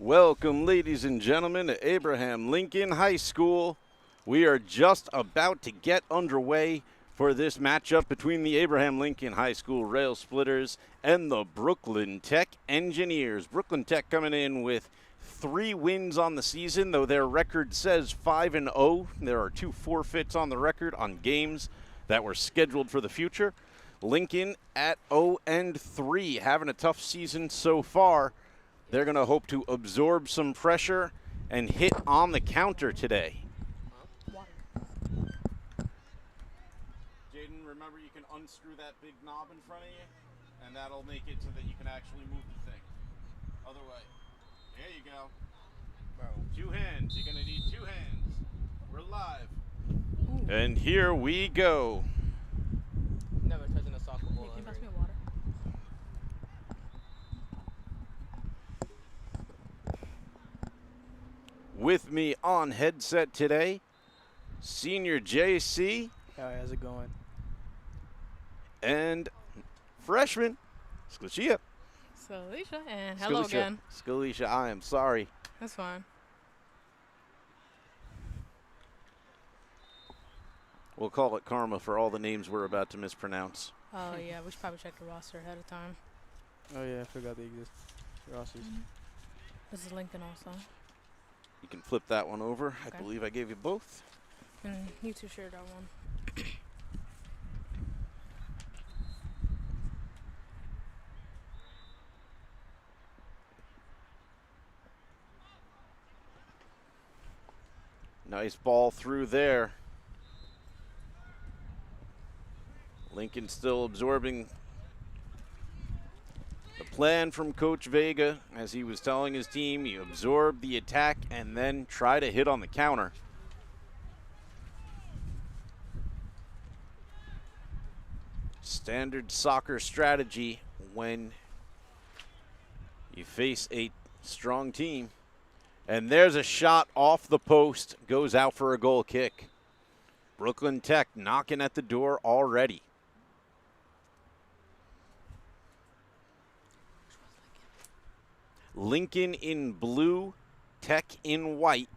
Welcome, ladies and gentlemen, to Abraham Lincoln High School. We are just about to get underway for this matchup between the Abraham Lincoln High School Rail Splitters and the Brooklyn Tech Engineers. Brooklyn Tech coming in with 3 wins on the season, though their record says 5-0. There are 2 forfeits on the record on games that were scheduled for the future. Lincoln at 0-3, having a tough season so far. They're going to hope to absorb some pressure and hit on the counter today. Jaden, remember you can unscrew that big knob in front of you, and that'll make it so that you can actually move the thing. Other way. There you go. Bro. 2 hands. You're going to need 2 hands. We're live. Ooh. And here we go. Never touching a soccer ball. Can you pass me water? With me on headset today, Senior JC. How's it going? And freshman, Scalicia. Scalicia, and hello again. Scalicia, I am sorry. That's fine. We'll call it karma for all the names we're about to mispronounce. Oh, yeah, we should probably check the roster ahead of time. Oh, yeah, I forgot they exist. Rosters. This is Lincoln also. You can flip that one over. Okay. I believe I gave you both. And you two share that one. Nice ball through there. Lincoln still absorbing the plan from Coach Vega. As he was telling his team, you absorb the attack and then try to hit on the counter. Standard soccer strategy when you face a strong team. And there's a shot off the post, goes out for a goal kick. Brooklyn Tech knocking at the door already. Lincoln in blue, Tech in white.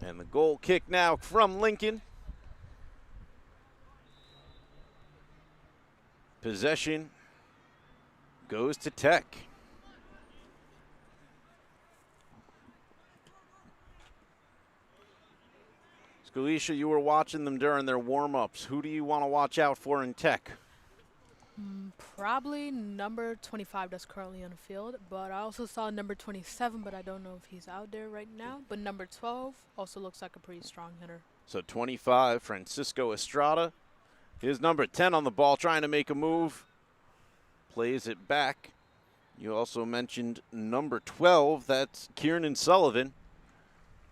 And the goal kick now from Lincoln. Possession goes to Tech. Scalicia, you were watching them during their warm-ups. Who do you want to watch out for in Tech? Probably number 25 that's currently on the field, but I also saw number 27, but I don't know if he's out there right now. But number 12 also looks like a pretty strong hitter. So 25, Francisco Estrada. Here's number 10 on the ball, trying to make a move. Plays it back. You also mentioned number 12, that's Kieran Sullivan.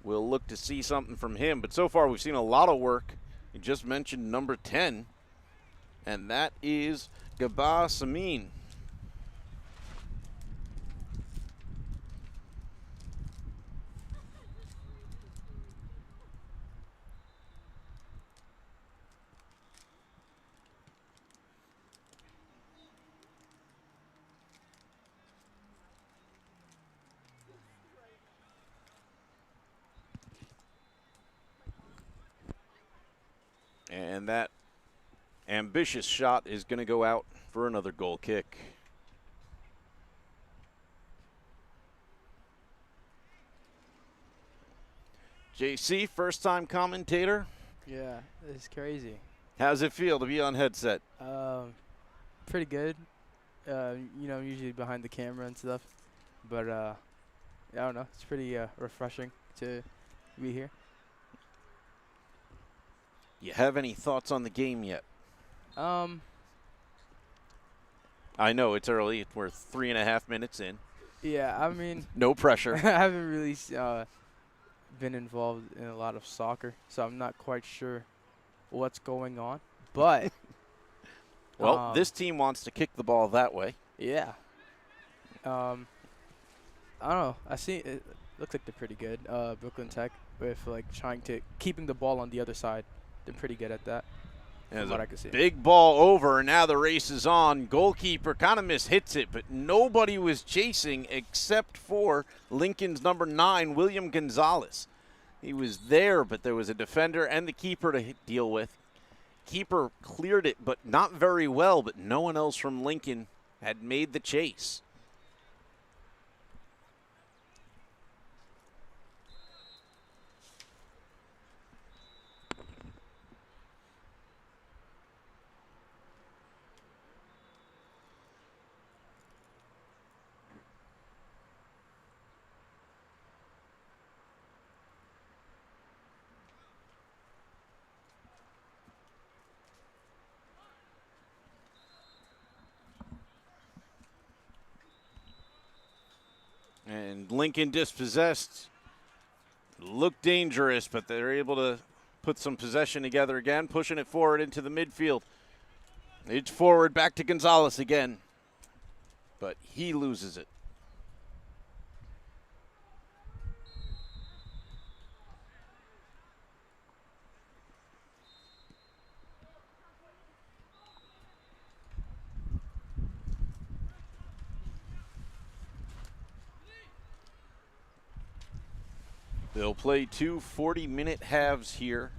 We'll look to see something from him, but so far we've seen a lot of work. You just mentioned number 10, and that is Gabah Samin. And that ambitious shot is going to go out for another goal kick. JC, first-time commentator. Yeah, it's crazy. How's it feel to be on headset? Pretty good. You know, usually behind the camera and stuff. But, I don't know. It's pretty refreshing to be here. You have any thoughts on the game yet? I know it's early. We're 3.5 minutes in. Yeah, I mean. No pressure. I haven't really been involved in a lot of soccer, so I'm not quite sure what's going on. But. Well, this team wants to kick the ball that way. Yeah. I don't know. I see it looks like they're pretty good. Brooklyn Tech with like keeping the ball on the other side. They're pretty good at that. from what I can see. Big ball over, and now the race is on. Goalkeeper kind of mishits it, but nobody was chasing except for Lincoln's number 9, William Gonzalez. He was there, but there was a defender and the keeper to deal with. Keeper cleared it, but not very well, but no one else from Lincoln had made the chase. And Lincoln dispossessed. Looked dangerous, but they're able to put some possession together again, pushing it forward into the midfield. It's forward back to Gonzalez again, but he loses it. They'll play 2 40-minute halves here.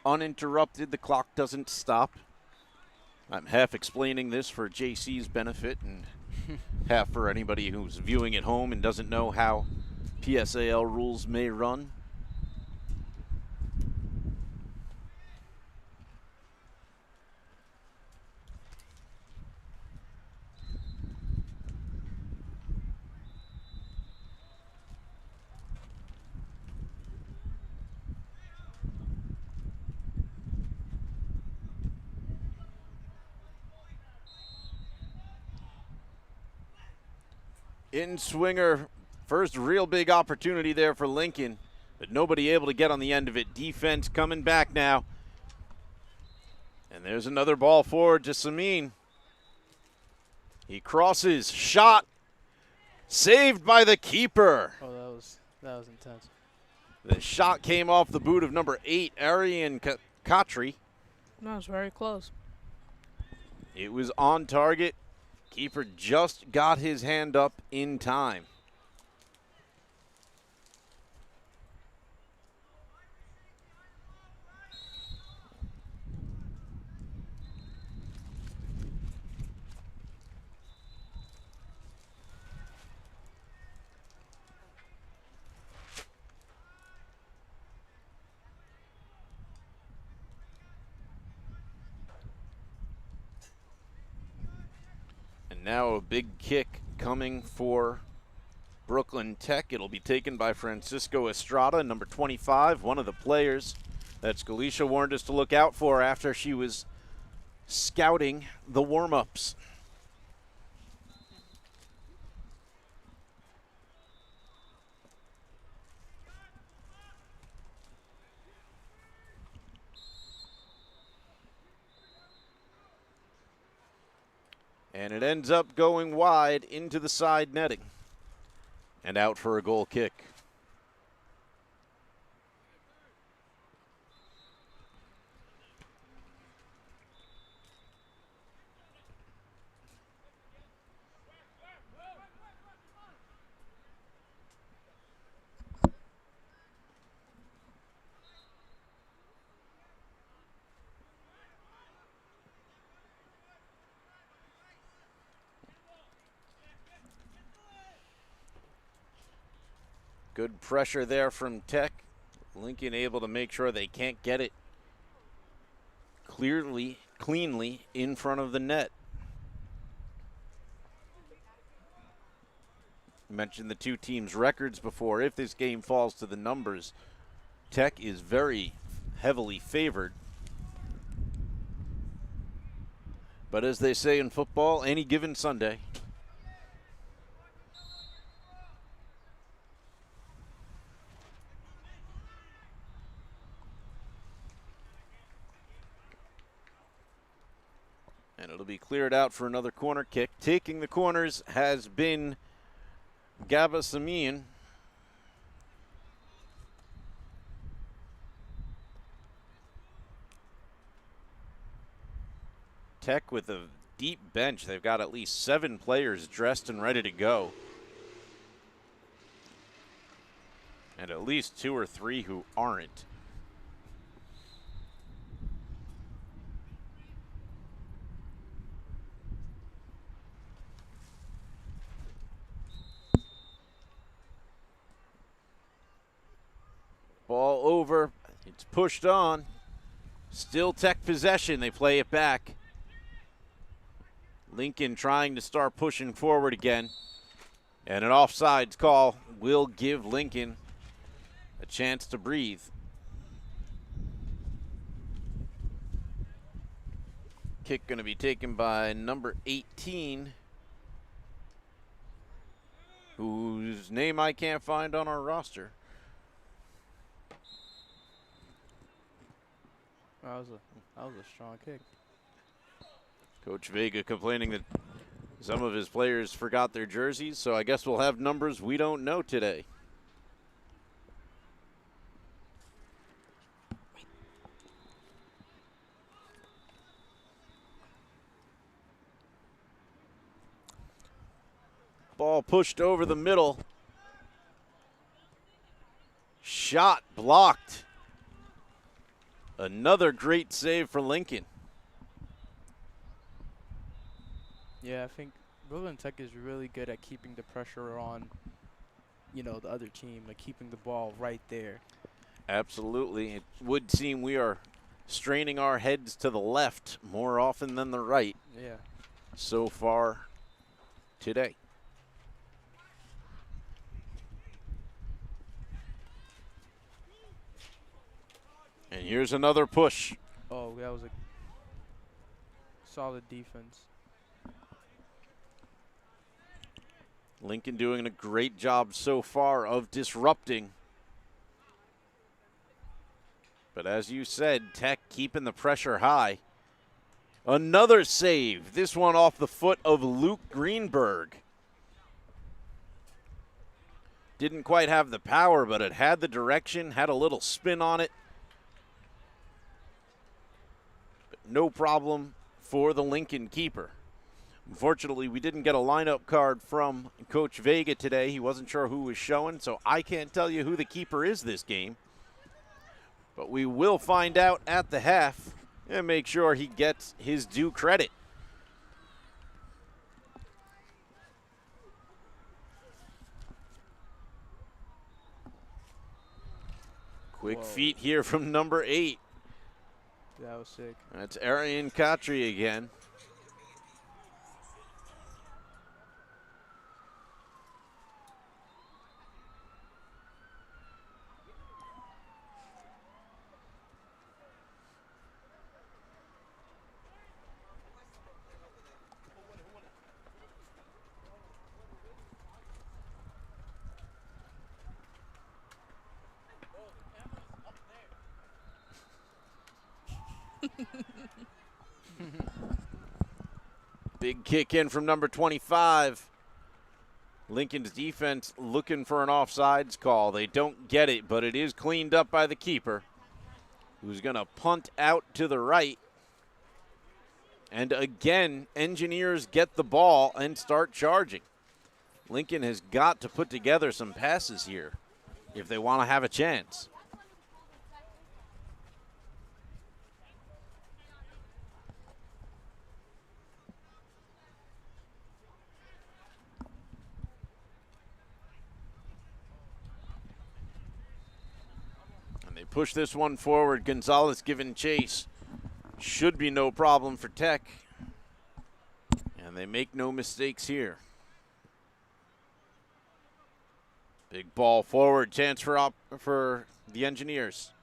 Uninterrupted, the clock doesn't stop. I'm half explaining this for JC's benefit and half for anybody who's viewing at home and doesn't know how PSAL rules may run. In swinger, first real big opportunity there for Lincoln, but nobody able to get on the end of it. Defense coming back now. And there's another ball forward to Samin. He crosses, shot, saved by the keeper. Oh, that was intense. The shot came off the boot of number 8, Arian Khatri. That was very close. It was on target. Keeper just got his hand up in time. Now a big kick coming for Brooklyn Tech. It'll be taken by Francisco Estrada, number 25, one of the players that Scalicia warned us to look out for after she was scouting the warm-ups. And it ends up going wide into the side netting and out for a goal kick. Good pressure there from Tech. Lincoln able to make sure they can't get it cleanly in front of the net. Mentioned the two teams' records before. If this game falls to the numbers, Tech is very heavily favored. But as they say in football, any given Sunday. And it'll be cleared out for another corner kick. Taking the corners has been Gaba Samian. Tech with a deep bench. They've got at least 7 players dressed and ready to go. And at least 2 or 3 who aren't. Ball over. It's pushed on. Still Tech possession. They play it back. Lincoln trying to start pushing forward again. And an offsides call will give Lincoln a chance to breathe. Kick going to be taken by number 18, whose name I can't find on our roster. That was a strong kick. Coach Vega complaining that some of his players forgot their jerseys, so I guess we'll have numbers we don't know today. Ball pushed over the middle. Shot blocked. Another great save for Lincoln. Yeah, I think Brooklyn Tech is really good at keeping the pressure on, the other team, like keeping the ball right there. Absolutely. It would seem we are straining our heads to the left more often than the right Yeah. so far today. And here's another push. Oh, that was a solid defense. Lincoln doing a great job so far of disrupting. But as you said, Tech keeping the pressure high. Another save. This one off the foot of Luke Greenberg. Didn't quite have the power, but it had the direction, had a little spin on it. But no problem for the Lincoln keeper. Unfortunately, we didn't get a lineup card from Coach Vega today. He wasn't sure who was showing, so I can't tell you who the keeper is this game. But we will find out at the half and make sure he gets his due credit. Quick Whoa. feet here from number 8. That was sick. That's Arian Khatri again. Big kick in from number 25. Lincoln's defense looking for an offsides call. They don't get it, but it is cleaned up by the keeper, who's going to punt out to the right. And again, Engineers get the ball and start charging. Lincoln has got to put together some passes here if they want to have a chance. Push this one forward. Gonzalez giving chase. Should be no problem for Tech. And they make no mistakes here. Big ball forward. Chance for the Engineers.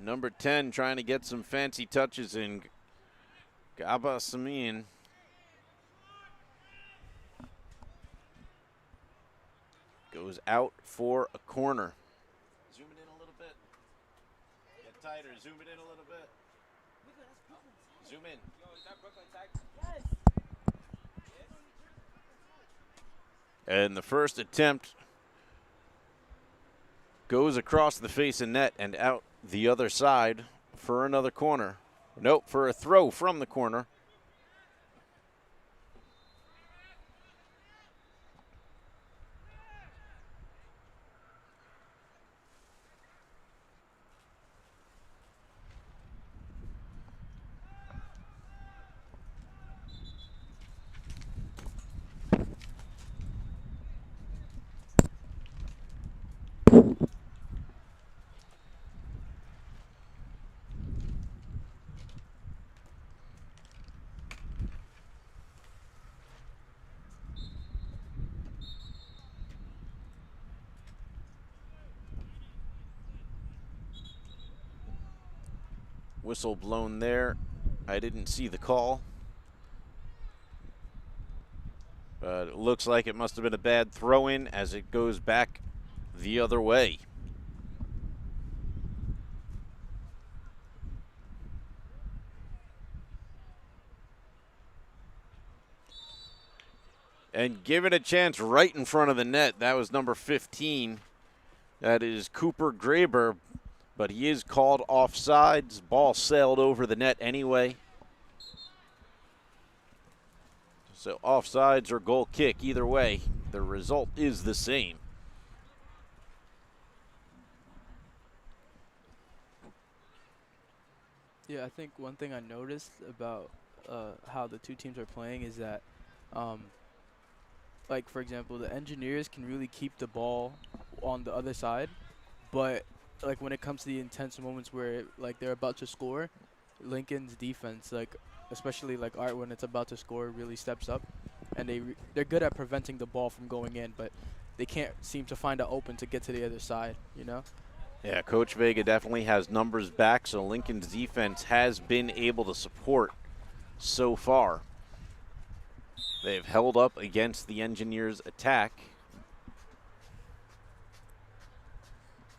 Number 10 trying to get some fancy touches in. Gaba Samin. Goes out for a corner. Zoom it in a little bit. Get tighter. Zoom it in a little bit. Zoom in. And the first attempt Goes across the face of net and out the other side for another corner. Nope, for a throw from the corner. Whistle blown there. I didn't see the call. But it looks like it must have been a bad throw-in as it goes back the other way. And given a chance right in front of the net. That was number 15. That is Cooper Graber, but he is called offsides. Ball sailed over the net anyway. So offsides or goal kick, either way, the result is the same. Yeah, I think one thing I noticed about how the two teams are playing is that, like, for example, the Engineers can really keep the ball on the other side, but, like, when it comes to the intense moments where, like, they're about to score, Lincoln's defense, like, especially, like, Art, when it's about to score, really steps up, and they're good at preventing the ball from going in, but they can't seem to find an open to get to the other side, you know? Yeah, Coach Vega definitely has numbers back, so Lincoln's defense has been able to support so far. They've held up against the Engineers' attack.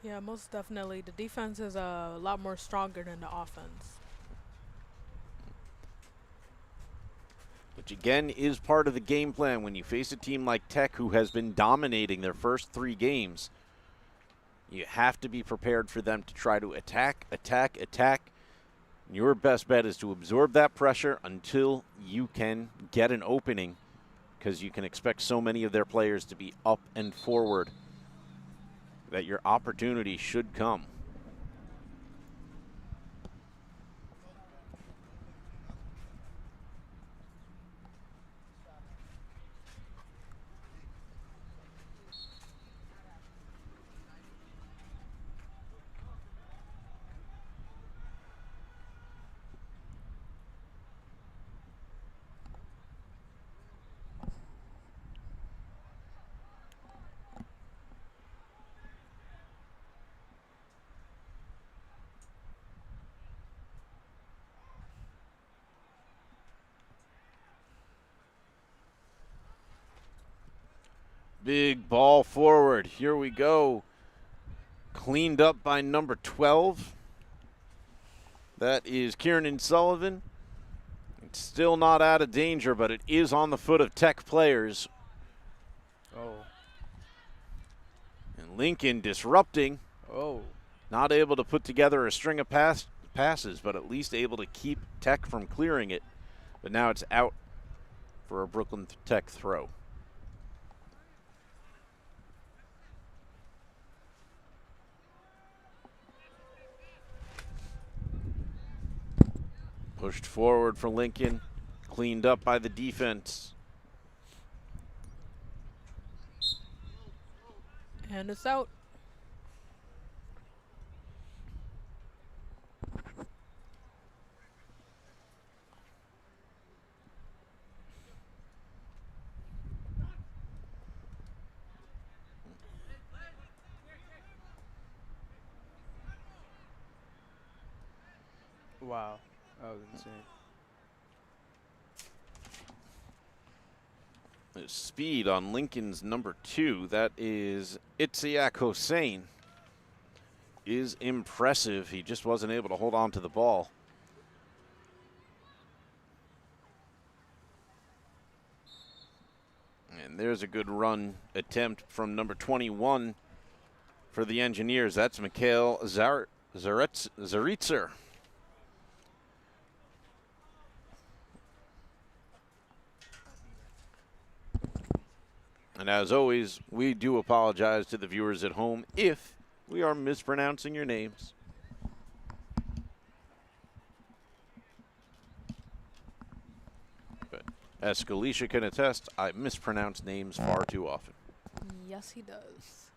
Yeah, most definitely. The defense is a lot more stronger than the offense. Which again is part of the game plan when you face a team like Tech, who has been dominating their first 3 games. You have to be prepared for them to try to attack. Your best bet is to absorb that pressure until you can get an opening, because you can expect so many of their players to be up and forward that your opportunity should come. Big ball forward. Here we go. Cleaned up by number 12. That is Kieran Sullivan. It's still not out of danger, but it is on the foot of Tech players. Oh. And Lincoln disrupting. Oh. Not able to put together a string of passes, but at least able to keep Tech from clearing it. But now it's out for a Brooklyn Tech throw. Pushed forward for Lincoln. Cleaned up by the defense. And it's out. Wow. That was insane. The speed on Lincoln's number 2, that is Itziak Hossein, is impressive. He just wasn't able to hold on to the ball. And there's a good run attempt from number 21 for the Engineers. That's Mikhail Zaritzer. And as always, we do apologize to the viewers at home if we are mispronouncing your names. But as Scalicia can attest, I mispronounce names far too often. Yes, he does.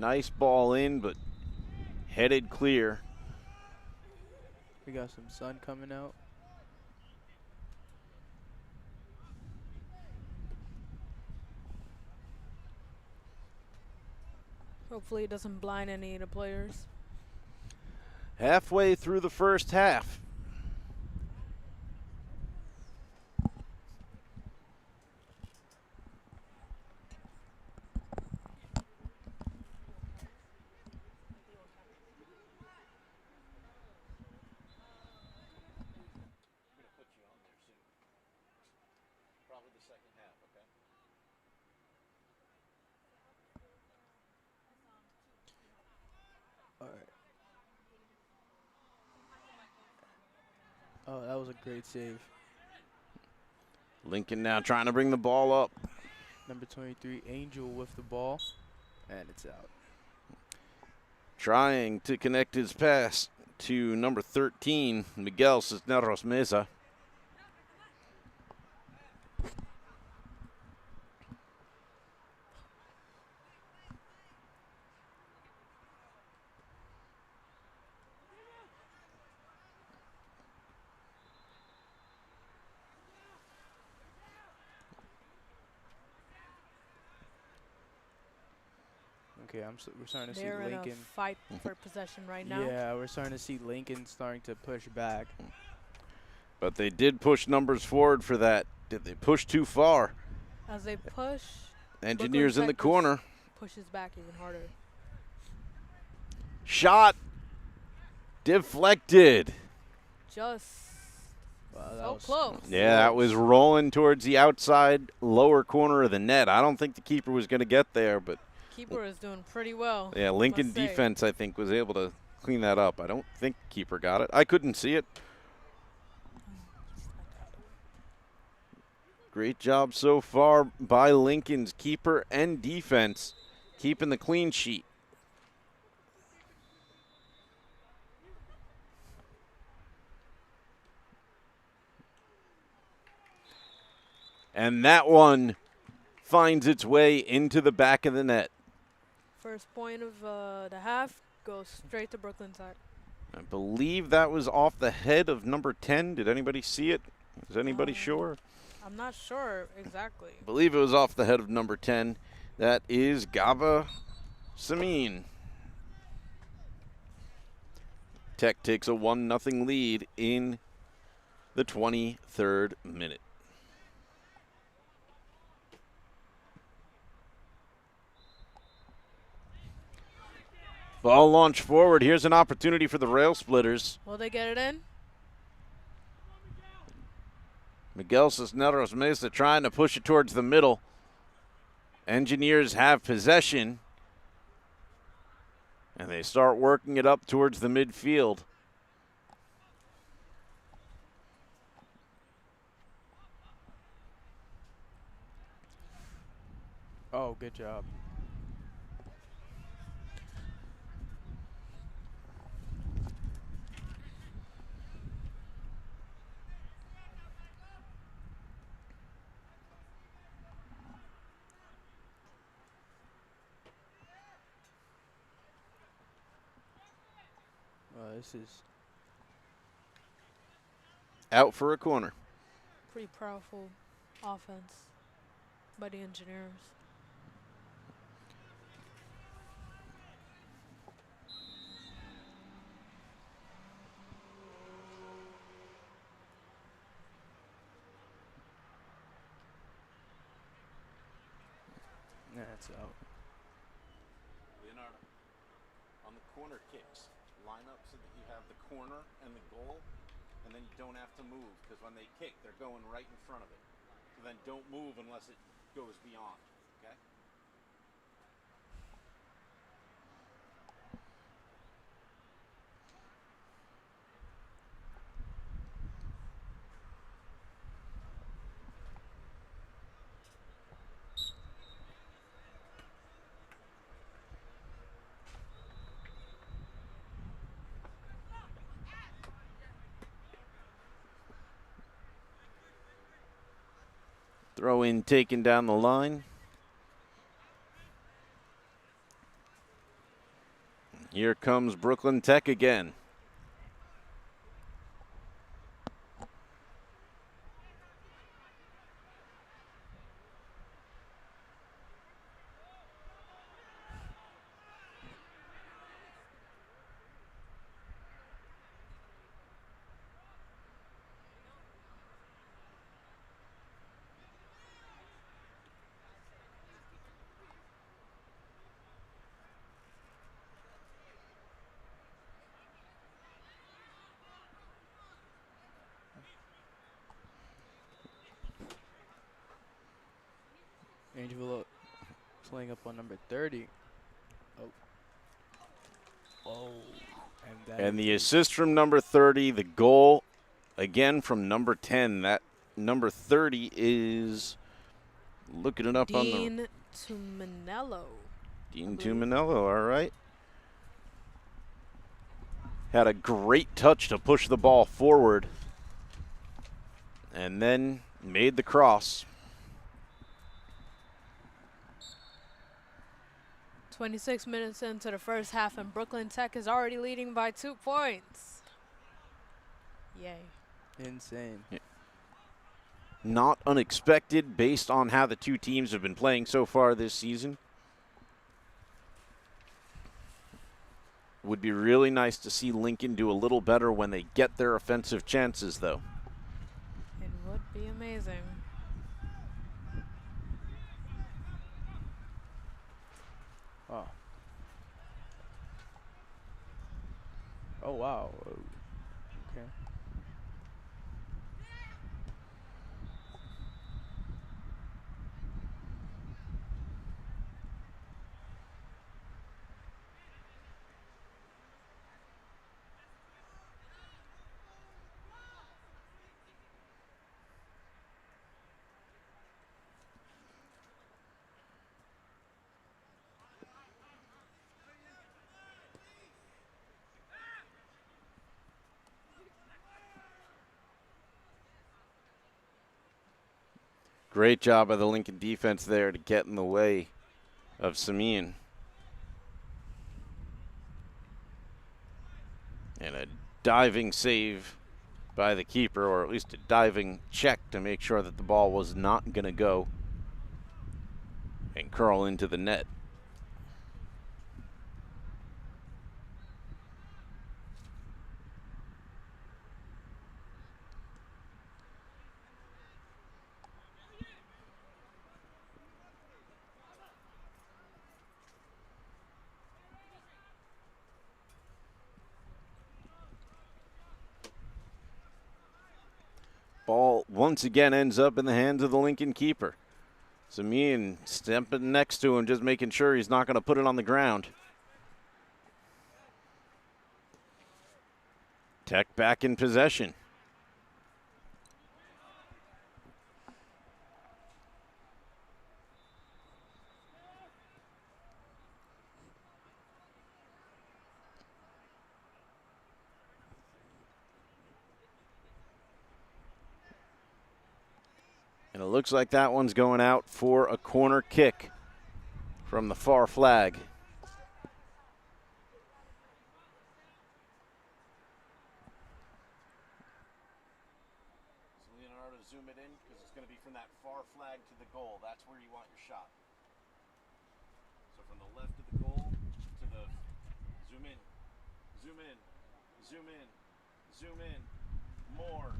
Nice ball in, but headed clear. We got some sun coming out. Hopefully it doesn't blind any of the players. Halfway through the first half. All right. Oh, that was a great save. Lincoln now trying to bring the ball up. Number 23, Angel with the ball, and it's out. Trying to connect his pass to number 13, Miguel Cisneros Meza. Okay, we're starting to see They're in a Lincoln. fight for possession right now. Yeah, we're starting to see Lincoln starting to push back. But they did push numbers forward for that. Did they push too far? As they push, Engineers in the Tigers corner. pushes back even harder. Shot deflected. Just Wow, that so was close. Yeah, that was rolling towards the outside lower corner of the net. I don't think the keeper was going to get there, but Keeper is doing pretty well. yeah, Lincoln must say. defense, I think, was able to clean that up. I don't think the keeper got it. I couldn't see it. Great job so far by Lincoln's keeper and defense, keeping the clean sheet. And that one finds its way into the back of the net. First point of the half goes straight to Brooklyn side. I believe that was off the head of number 10. Did anybody see it? Is anybody sure? I'm not sure exactly. I believe it was off the head of number 10. That is Gava Samin. Tech takes a 1-0 lead in the 23rd minute. Ball launched forward. Here's an opportunity for the Rail Splitters. Will they get it in? Miguel Cisneros Mesa trying to push it towards the middle. Engineers have possession. And they start working it up towards the midfield. Oh, good job. This is out for a corner. Pretty powerful offense by the Engineers. Yeah, it's out. Leonardo, on the corner kicks, line up so that you have the corner and the goal, and then you don't have to move, because when they kick, they're going right in front of it. So then don't move unless it goes beyond, okay? Throw in taken down the line. Here comes Brooklyn Tech again. Angelo playing up on number 30. Oh. Oh. And the assist from number 30, the goal again from number 10. That number 30 is looking it up on the Dean Tuminello. Dean Tuminello, all right. Had a great touch to push the ball forward and then made the cross. 26 minutes into the first half, and Brooklyn Tech is already leading by 2 points. Yay. Insane. Yeah. Not unexpected based on how the two teams have been playing so far this season. Would be really nice to see Lincoln do a little better when they get their offensive chances, though. It would be amazing. Oh. Oh, wow. Okay. Great job by the Lincoln defense there to get in the way of Simeon. And a diving save by the keeper, or at least a diving check to make sure that the ball was not going to go and curl into the net. Ball once again ends up in the hands of the Lincoln keeper. Simeon stepping next to him, just making sure he's not going to put it on the ground. Tech back in possession. And it looks like that one's going out for a corner kick from the far flag. zoom it in because it's going to be from that far flag to the goal. That's where you want your shot. So from the left of the goal to the zoom in, zoom in, zoom in, zoom in, more.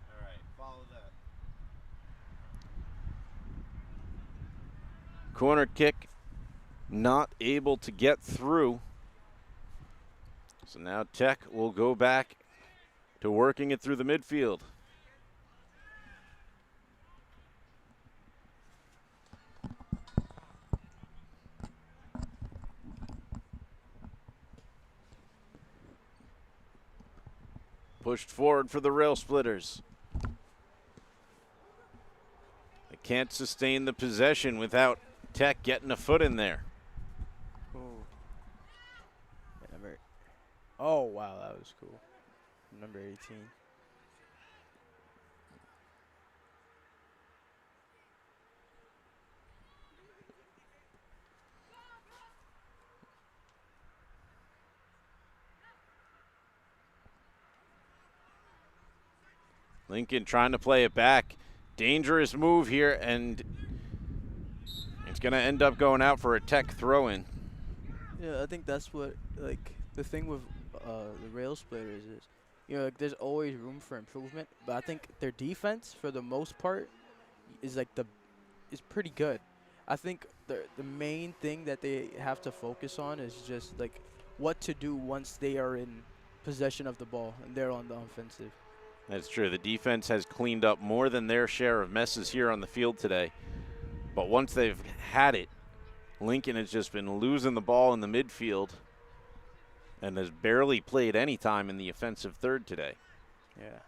All right, follow that. Corner kick, not able to get through. So now Tech will go back to working it through the midfield. Pushed forward for the Rail Splitters. They can't sustain the possession without Tech getting a foot in there. Oh, wow, that was cool. Number 18. Lincoln trying to play it back. Dangerous move here, and it's going to end up going out for a Tech throw-in. Yeah, I think that's what, like, the thing with the Rail Splitters is, you know, like, there's always room for improvement, but I think their defense, for the most part, is, like, is pretty good. I think the main thing that they have to focus on is just, like, what to do once they are in possession of the ball and they're on the offensive. That's true. The defense has cleaned up more than their share of messes here on the field today. But once they've had it, Lincoln has just been losing the ball in the midfield and has barely played any time in the offensive third today. Yeah.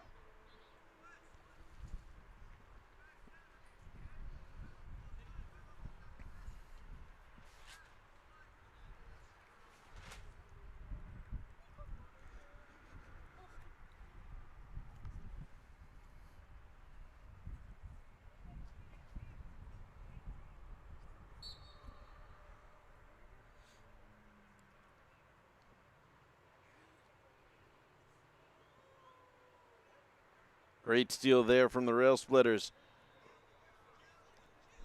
Great steal there from the Rail Splitters.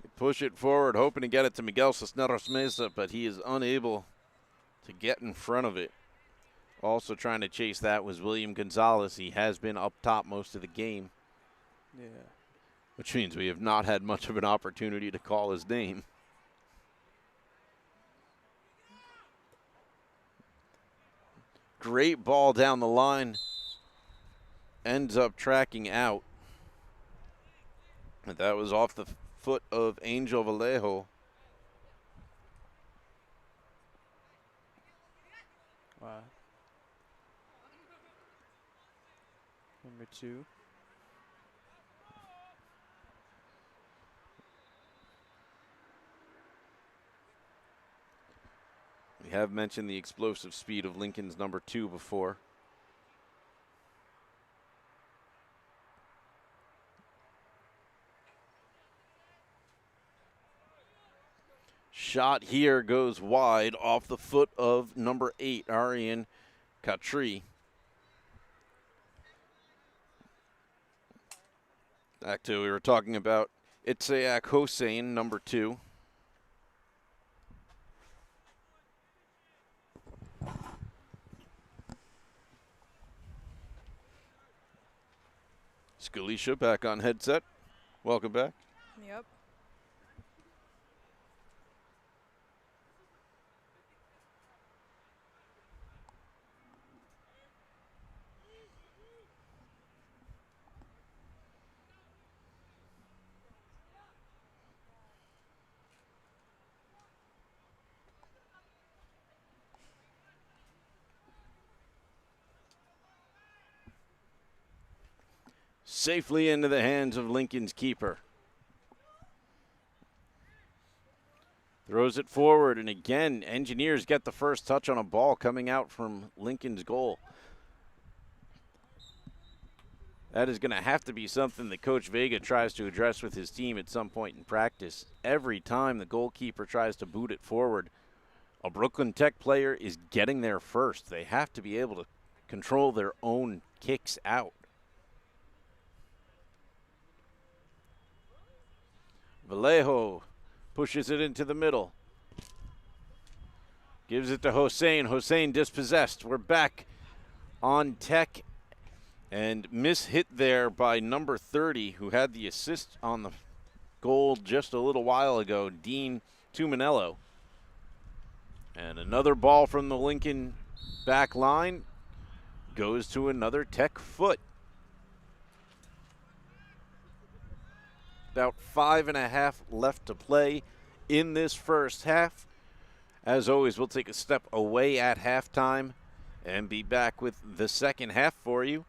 They push it forward, hoping to get it to Miguel Cisneros Mesa, but he is unable to get in front of it. Also trying to chase that was William Gonzalez. He has been up top most of the game. Yeah. Which means we have not had much of an opportunity to call his name. Great ball down the line. Ends up tracking out. But that was off the foot of Angel Vallejo. Wow. Number 2. We have mentioned the explosive speed of Lincoln's number 2 before. Shot here goes wide off the foot of number 8, Arian Katri. Back to we were talking about Itzayak Hossein, number 2. Scalisha back on headset. Welcome back. Yep. Safely into the hands of Lincoln's keeper. Throws it forward, and again, Engineers get the first touch on a ball coming out from Lincoln's goal. That is going to have to be something that Coach Vega tries to address with his team at some point in practice. Every time the goalkeeper tries to boot it forward, a Brooklyn Tech player is getting there first. They have to be able to control their own kicks out. Vallejo pushes it into the middle. Gives it to Hossein. Hossein dispossessed. We're back on Tech. And mishit there by number 30, who had the assist on the goal just a little while ago, Dean Tuminello. And another ball from the Lincoln back line goes to another Tech foot. About 5.5 left to play in this first half. As always, we'll take a step away at halftime and be back with the second half for you.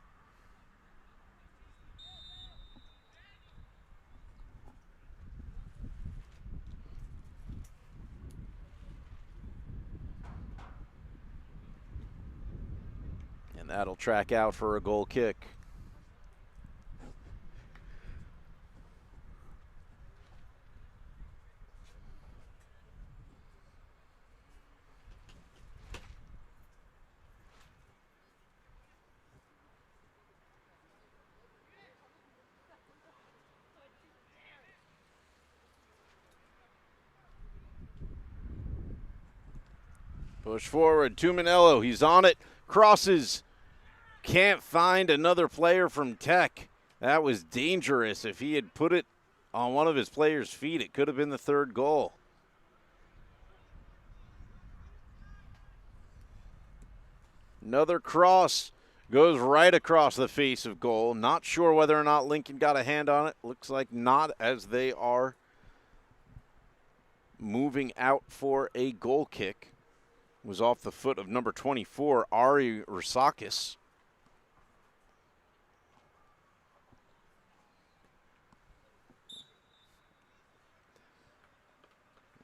And that'll track out for a goal kick. Push forward, Tuminello, he's on it, crosses. Can't find another player from Tech. That was dangerous. If he had put it on one of his players' feet, it could have been the third goal. Another cross goes right across the face of goal. Not sure whether or not Lincoln got a hand on it. Looks like not, as they are moving out for a goal kick. It was off the foot of number 24, Ari Rusakis.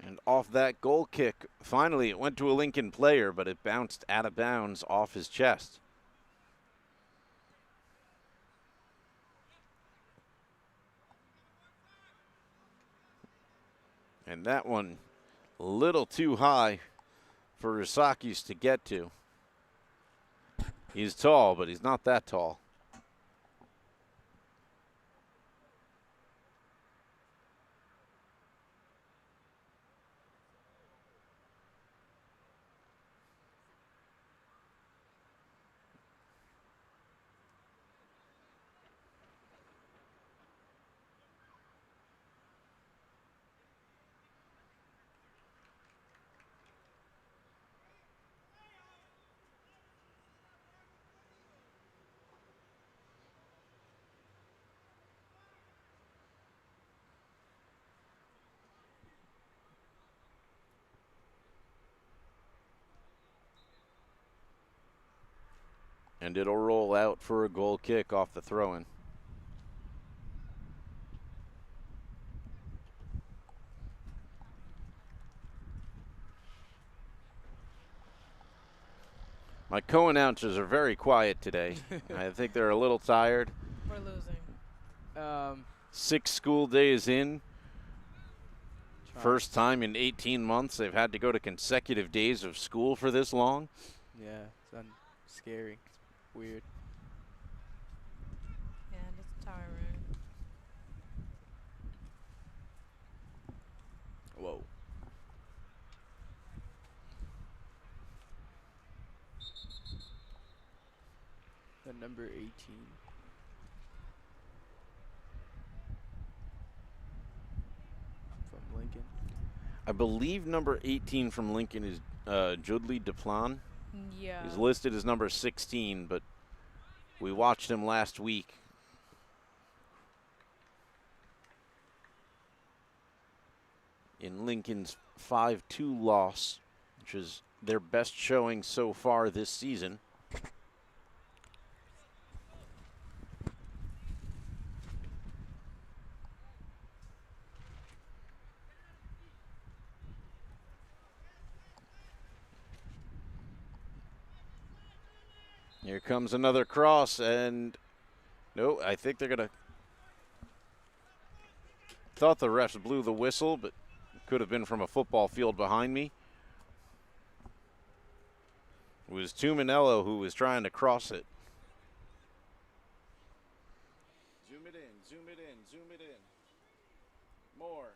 And off that goal kick, finally it went to a Lincoln player, but it bounced out of bounds off his chest. And that one a little too high for Rusakis to get to. He's tall, but he's not that tall. And it'll roll out for a goal kick off the throw-in. My co-announcers are very quiet today. I think they're a little tired. We're losing. 6 school days in. First time in 18 months they've had to go to consecutive days of school for this long. Yeah, it's scary. It's weird. Yeah, that's tiring. Whoa. The number 18. From Lincoln. I believe number 18 from Lincoln is Judley Duplan. Yeah. He's listed as number 16, but we watched him last week. In Lincoln's 5-2 loss, which is their best showing so far this season. Here comes another cross, and no, I think they're going to. Thought the refs blew the whistle, but could have been from a football field behind me. It was Tuminello who was trying to cross it. Zoom it in, zoom it in, zoom it in. More.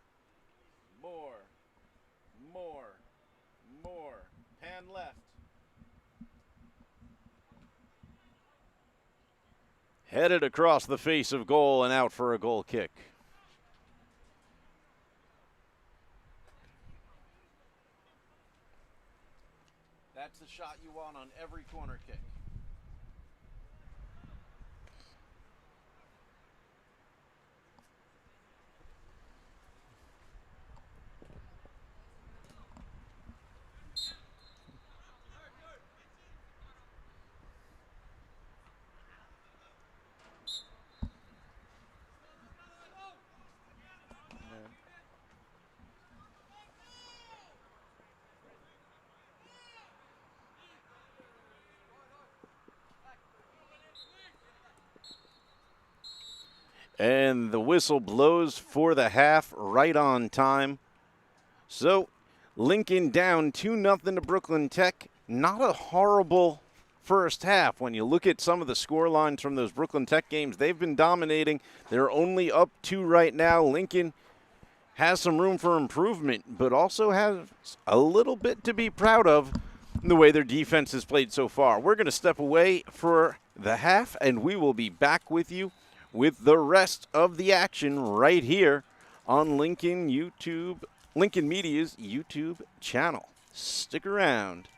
More. Pan left. Headed across the face of goal and out for a goal kick. That's the shot you want on every corner kick. And the whistle blows for the half right on time. So Lincoln down 2-0 to Brooklyn Tech. Not a horrible first half. When you look at some of the score lines from those Brooklyn Tech games, they've been dominating. They're only up 2 right now. Lincoln has some room for improvement, but also has a little bit to be proud of in the way their defense has played so far. We're going to step away for the half, and we will be back with you with the rest of the action right here on Lincoln Media's YouTube channel. Stick around.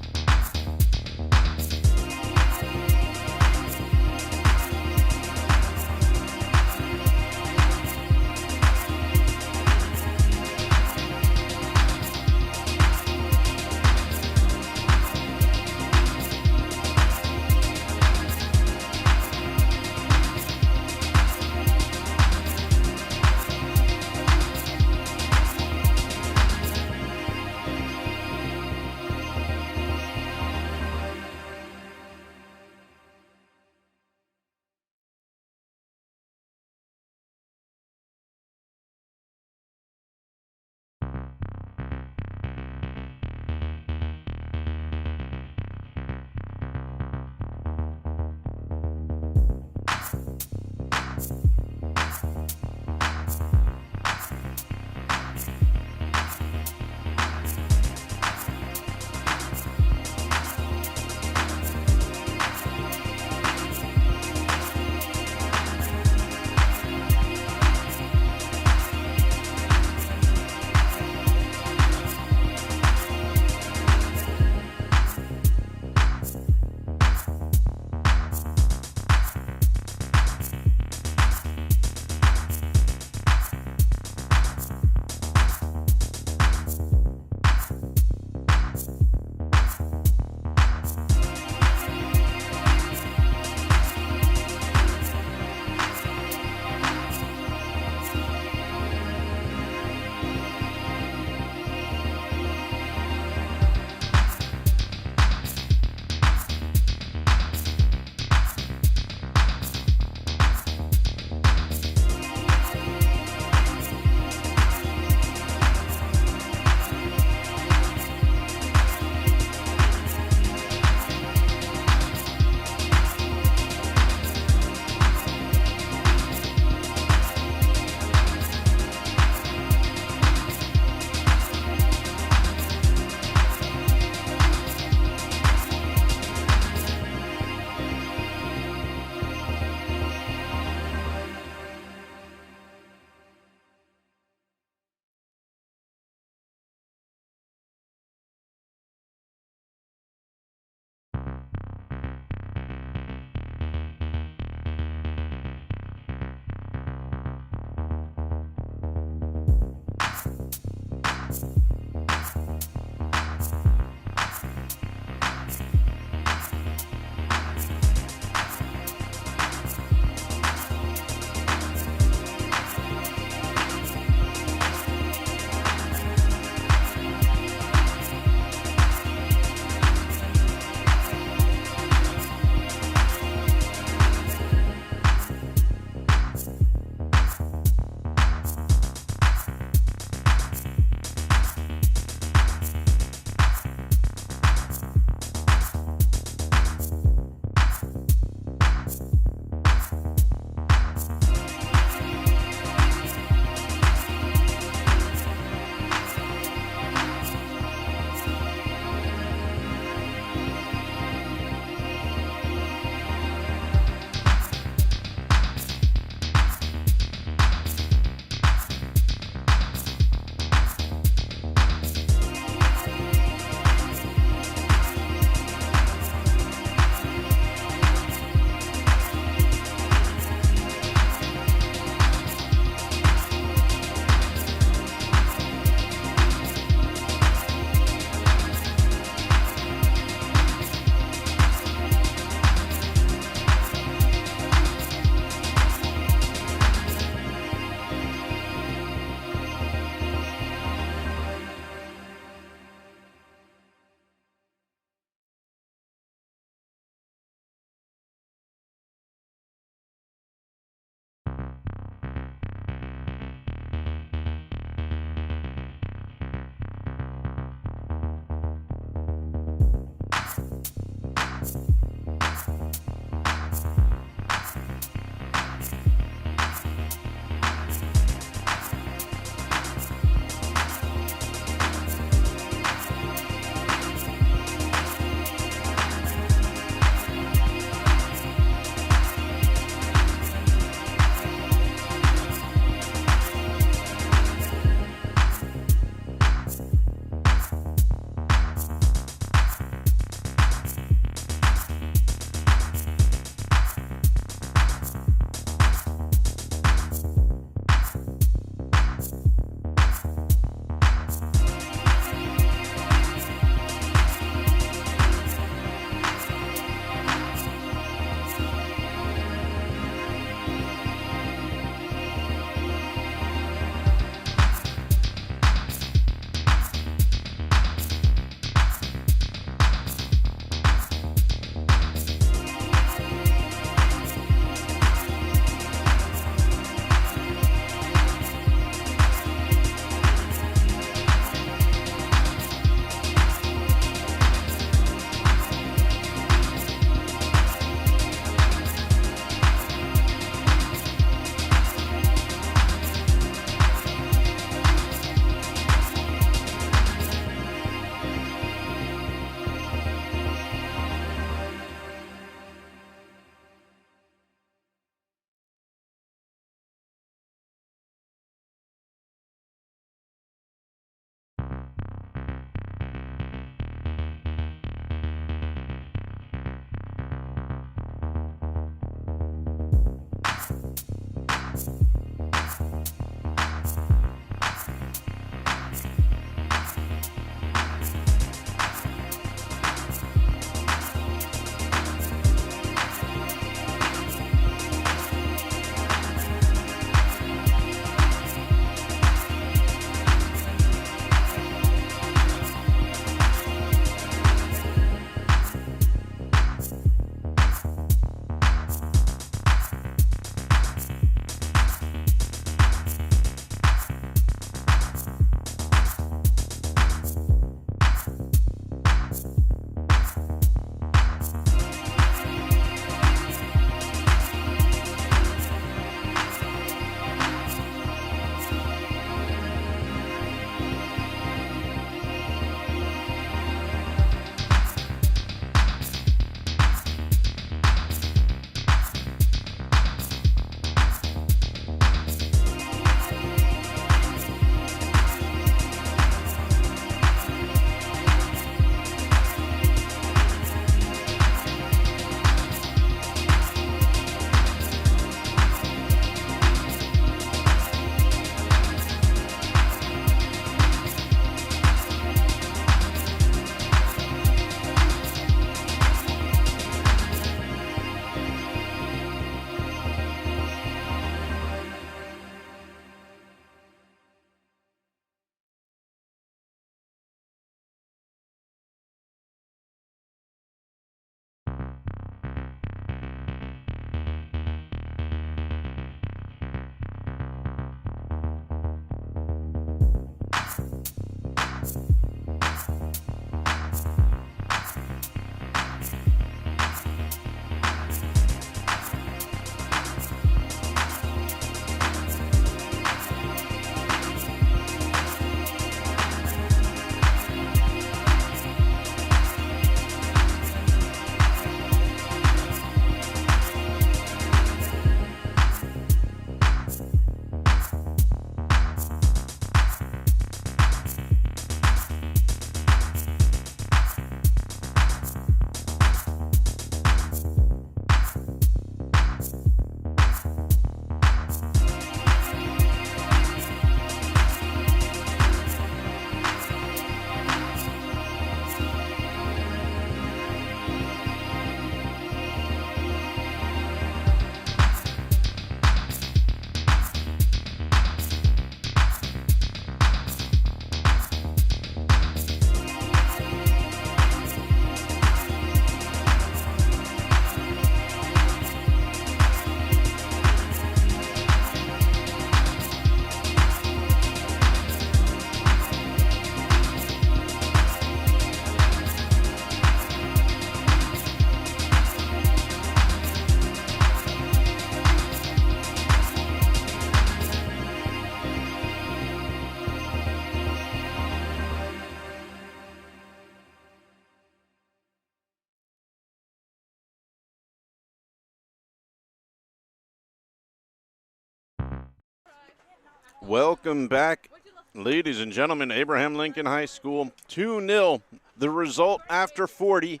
Welcome back, ladies and gentlemen. Abraham Lincoln High School 2-0. The result after 40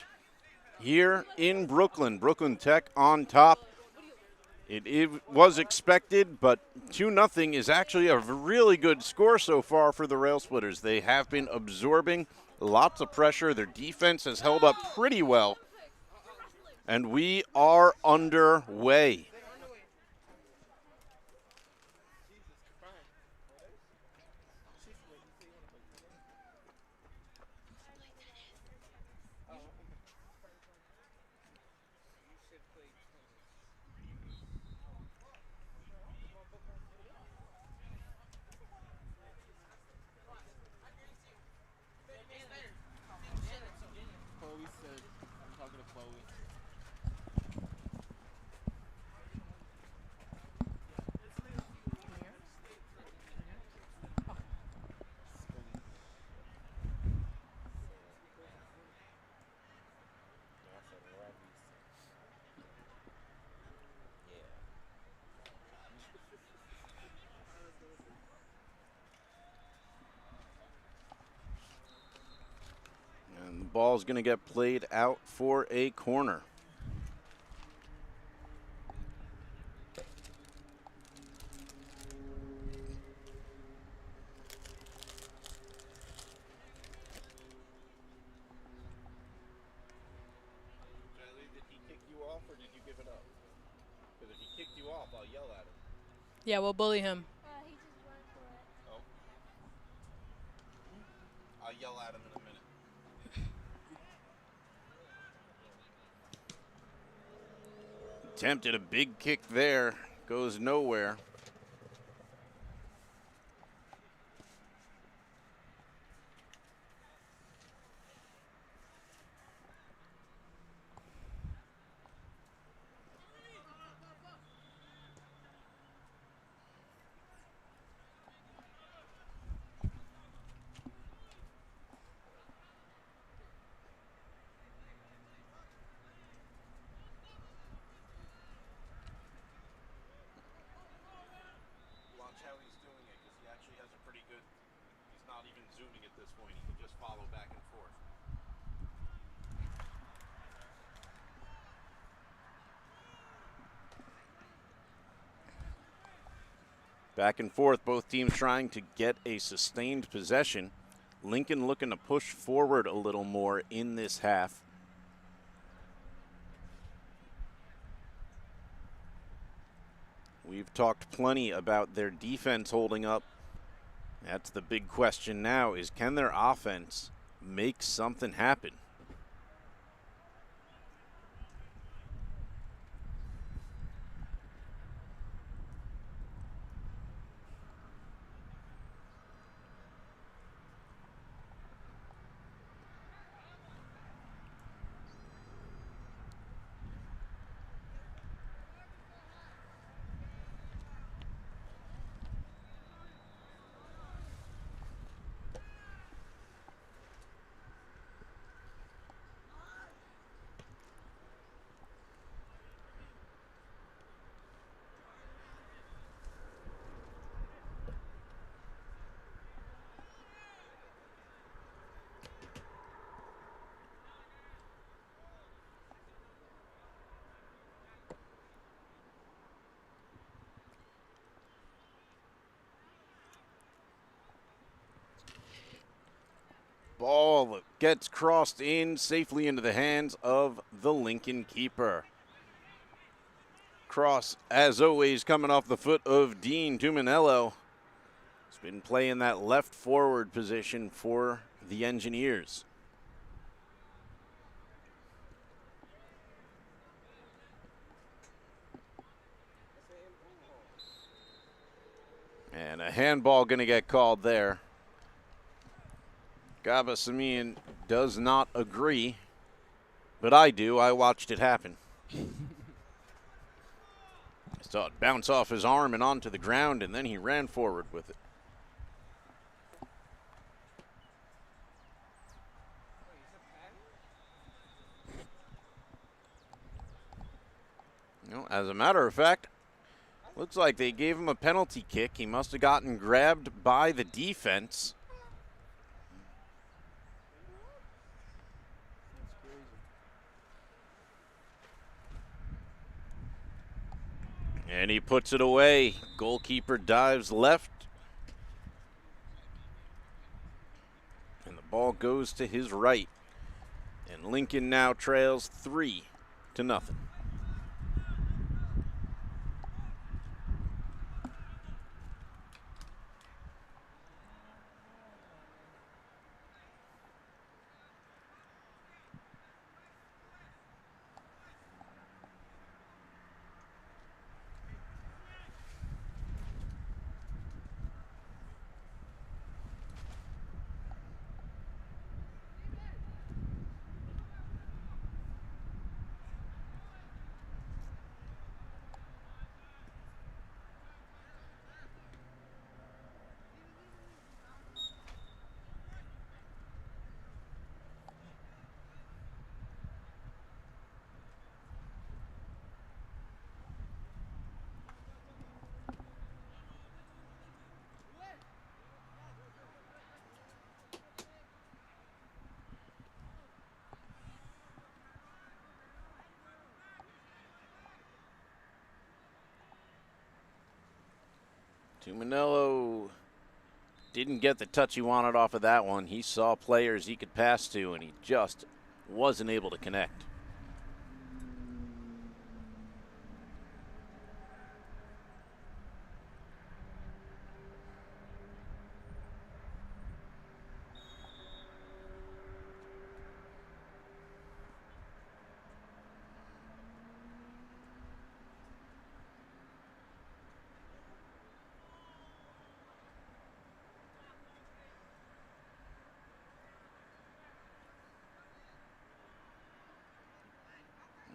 here in Brooklyn. Brooklyn Tech on top. It was expected, but 2-0 is actually a really good score so far for the Rail Splitters. They have been absorbing lots of pressure. Their defense has held up pretty well. And we are underway. And the ball's going to get played out for a corner. Did he kick you off or did you give it up? Because if he kicked you off, I'll yell at him. Yeah, we'll bully him. He just went for it. Oh. I'll yell at him in a minute. Attempted a big kick there. Goes nowhere. Watch how he's doing it because he actually has a pretty good, he's not even zooming at this point. He can just follow back and forth. Back and forth, both teams trying to get a sustained possession. Lincoln looking to push forward a little more in this half. We've talked plenty about their defense holding up. That's the big question now, is can their offense make something happen? Ball gets crossed in safely into the hands of the Lincoln keeper. Cross, as always, coming off the foot of Dean Dumanello. He's been playing that left forward position for the Engineers. And a handball going to get called there. Gaba Samian does not agree, but I do. I watched it happen. I saw it bounce off his arm and onto the ground, and then he ran forward with it. You know, as a matter of fact, Looks like they gave him a penalty kick. He must have gotten grabbed by the defense. That's crazy. And he puts it away. Goalkeeper dives left. And the ball goes to his right. And Lincoln now trails 3-0. Tuminello didn't get the touch he wanted off of that one. He saw players he could pass to, and he just wasn't able to connect.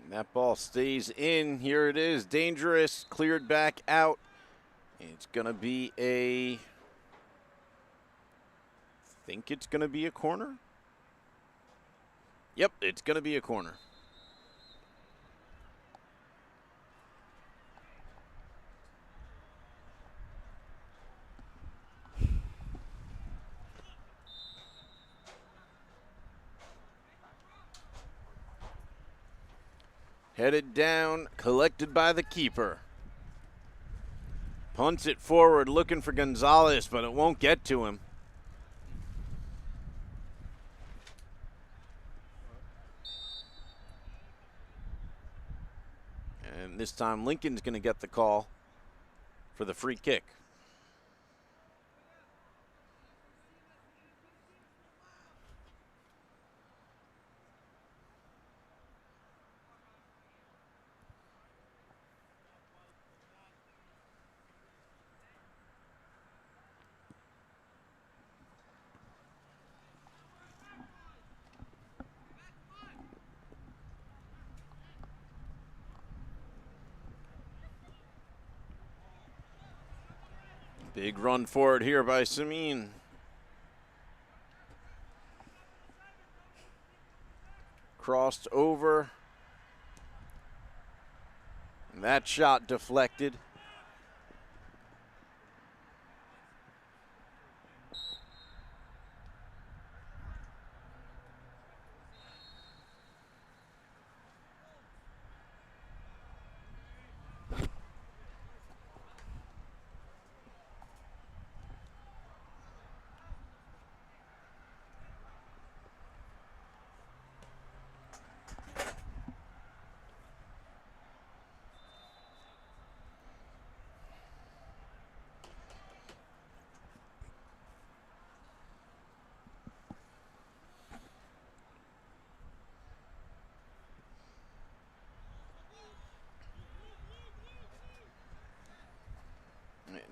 That ball stays in. Here it is. Dangerous. Cleared back out. It's going to be I think it's going to be a corner. Yep, it's going to be a corner. Headed down, collected by the keeper. Punts it forward, looking for Gonzalez, but it won't get to him. And this time Lincoln's going to get the call for the free kick. Big run forward here by Samin. Crossed over. And that shot deflected.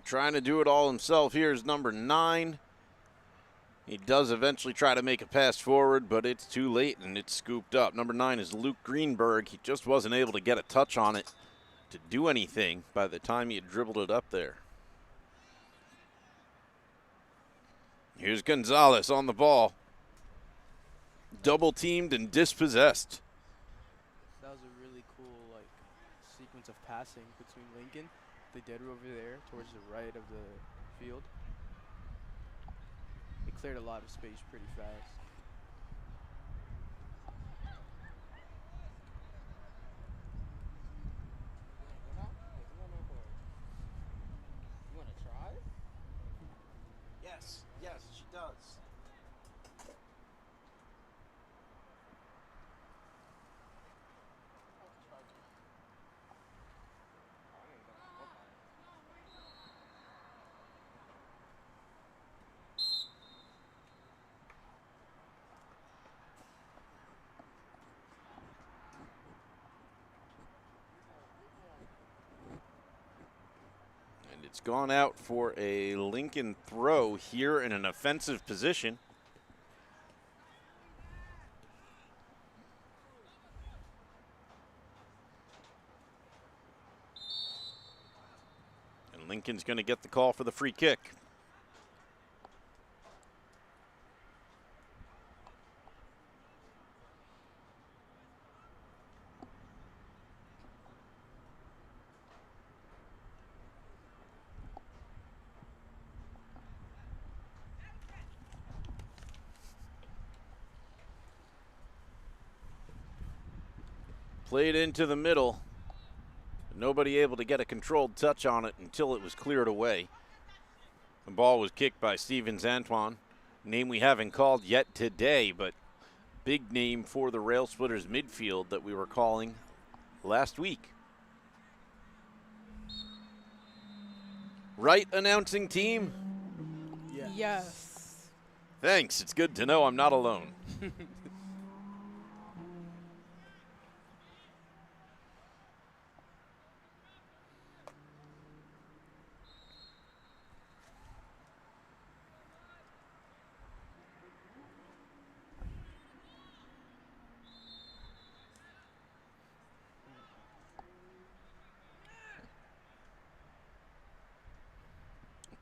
Trying to do it all himself here is number 9. He does eventually try to make a pass forward, but it's too late and it's scooped up. Number 9 is Luke Greenberg. He just wasn't able to get a touch on it to do anything by the time he had dribbled it up there. Here's Gonzalez on the ball. Double teamed and dispossessed. That was a really cool sequence of passing between Lincoln. they did over there towards the right of the field. It cleared a lot of space pretty fast. Yes, yes, she does. And it's gone out for a Lincoln throw here in an offensive position. And Lincoln's going to get the call for the free kick. Played into the middle. Nobody able to get a controlled touch on it until it was cleared away. The ball was kicked by Stevens Antoine, name we haven't called yet today, but big name for the Rail Splitters midfield that we were calling last week. Right, announcing team? Yes. Thanks, it's good to know I'm not alone.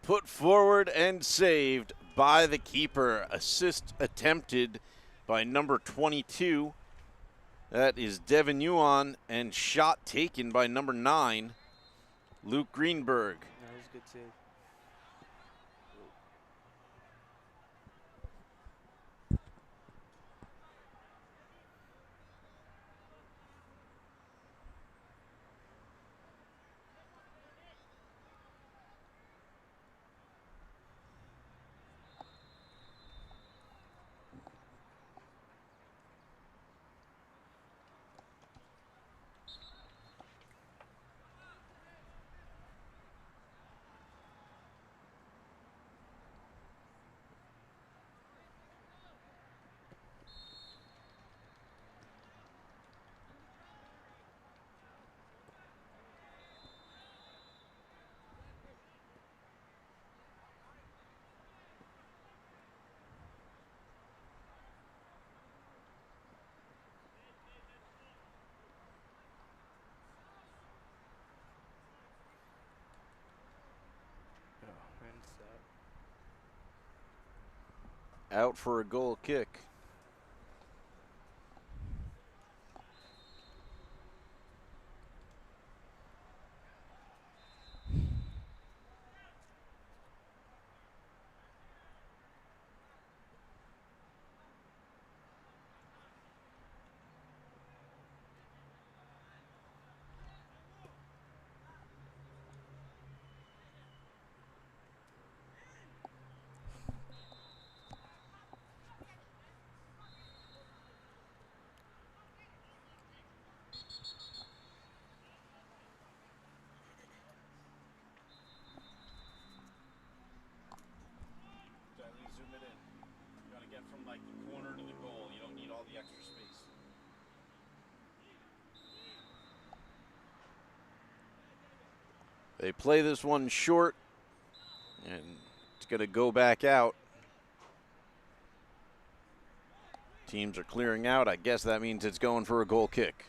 Put forward and saved by the keeper. Assist attempted by number 22. That is Devin Yuan, and shot taken by number 9, Luke Greenberg. That was a good save. Oh, and that. Out for a goal kick. Definitely zoom it in. You gotta get from like the corner to the goal. You don't need all the extra space. They play this one short, and it's going to go back out. Teams are clearing out. I guess that means it's going for a goal kick.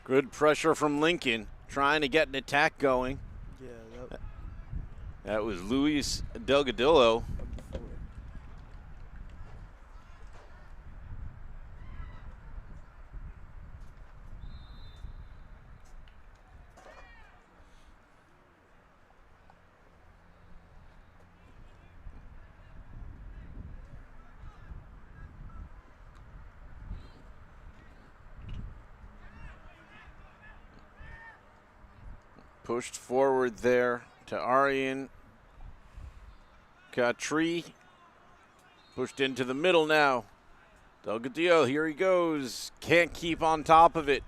Good pressure from Lincoln, trying to get an attack going. Yeah, that That was Luis Delgadillo. number 4. Pushed forward there to Arian Katri. Pushed into the middle now. Delgadillo, here he goes. Can't keep on top of it.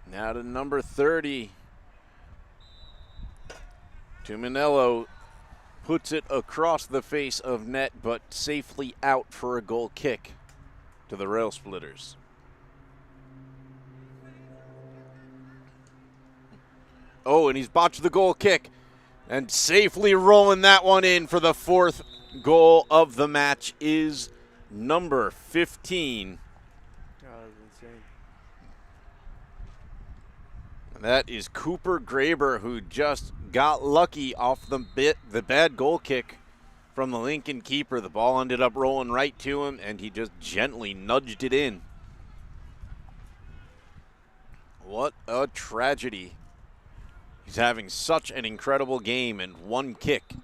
Now to number 30. Tuminello puts it across the face of net, but safely out for a goal kick to the Rail Splitters. Oh, and he's botched the goal kick and safely rolling that one in for the 4th goal of the match is number 15. Oh, that was insane. And that is Cooper Graber, who just got lucky off the bad goal kick from the Lincoln keeper. The ball ended up rolling right to him, and he just gently nudged it in. What a tragedy. He's having such an incredible game, and one kick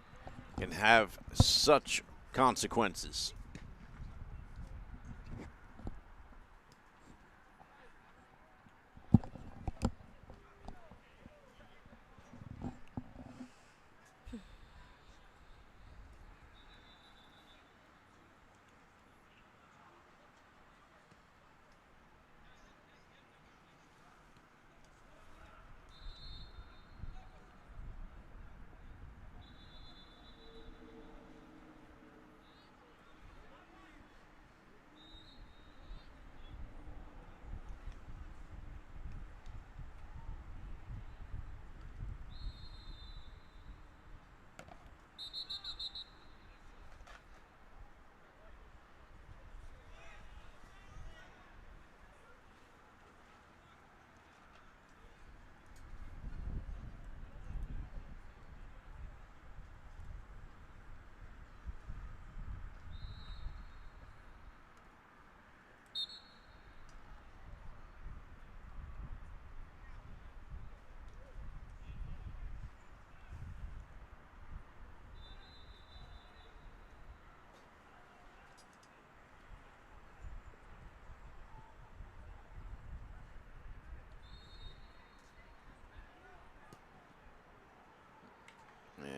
can have such consequences.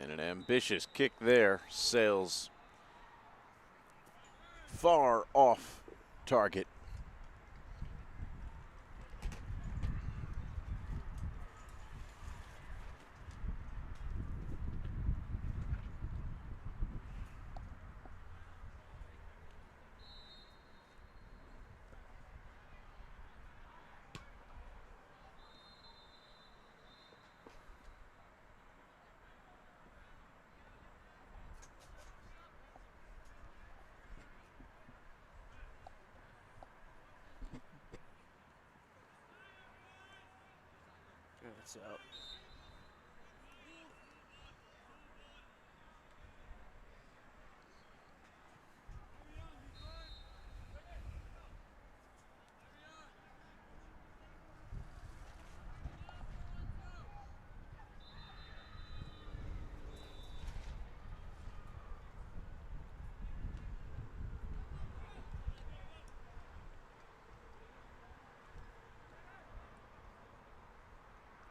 And an ambitious kick there sails far off target. It's out.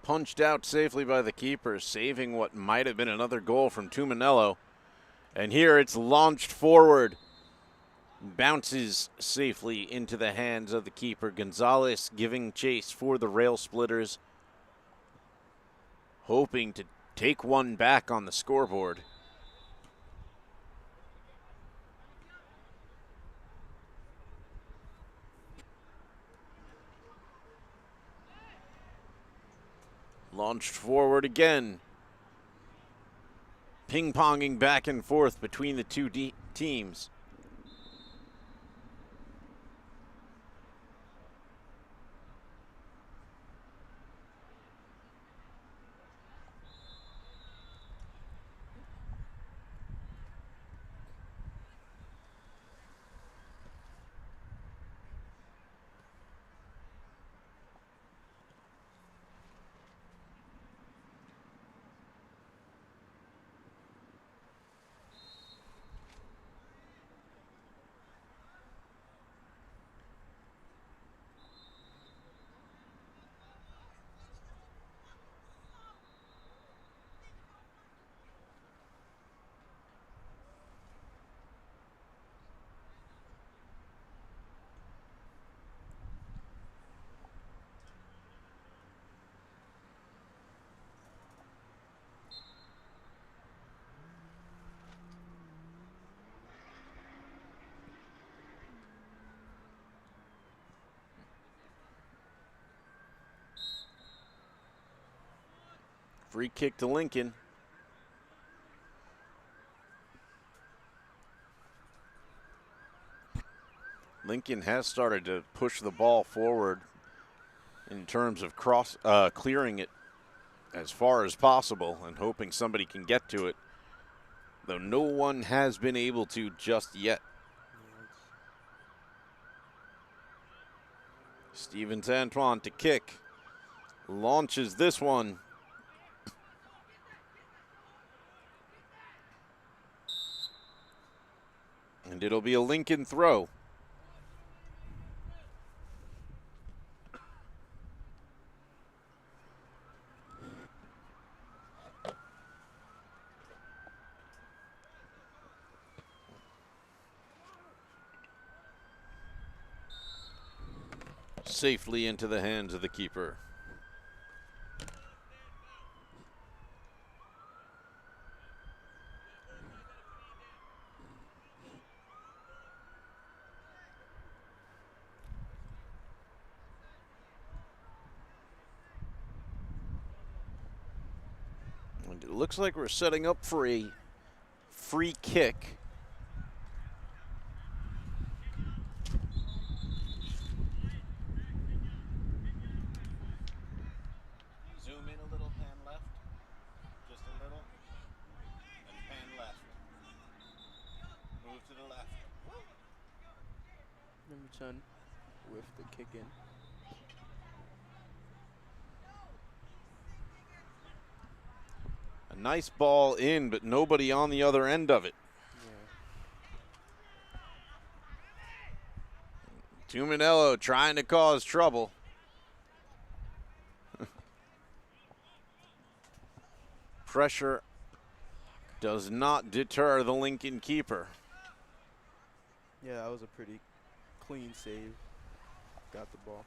Punched out safely by the keeper, saving what might have been another goal from Tuminello. And here it's launched forward. Bounces safely into the hands of the keeper. Gonzalez giving chase for the Rail Splitters, hoping to take one back on the scoreboard. Launched forward again. Ping-ponging back and forth between the two teams. Free kick to Lincoln. Lincoln has started to push the ball forward in terms of clearing it as far as possible and hoping somebody can get to it, though no one has been able to just yet. Stevens Antoine to kick. Launches this one. And it'll be a Lincoln throw. Safely into the hands of the keeper. And it looks like we're setting up for a free kick. Zoom in a little, pan left. Just a little. And pan left. Move to the left. Number 10 with the kick in. A nice ball in, but nobody on the other end of it. Yeah. Tuminello trying to cause trouble. Pressure does not deter the Lincoln keeper. Yeah, that was a pretty clean save. Got the ball.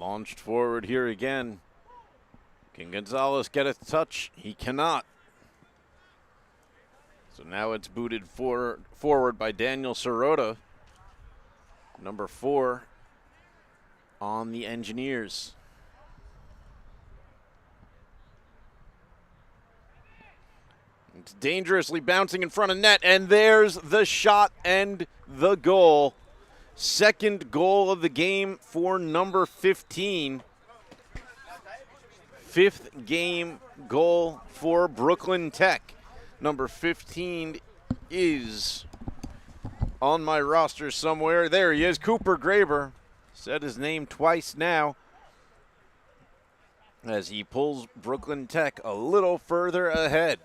Launched forward here again. Can Gonzalez get a touch? He cannot. So now it's booted forward by Daniel Sirota, number 4 on the Engineers. It's dangerously bouncing in front of net, and there's the shot and the goal. Second goal of the game for number 15. 5th game goal for Brooklyn Tech. Number 15 is on my roster somewhere. There he is, Cooper Graber. Said his name twice now as he pulls Brooklyn Tech a little further ahead.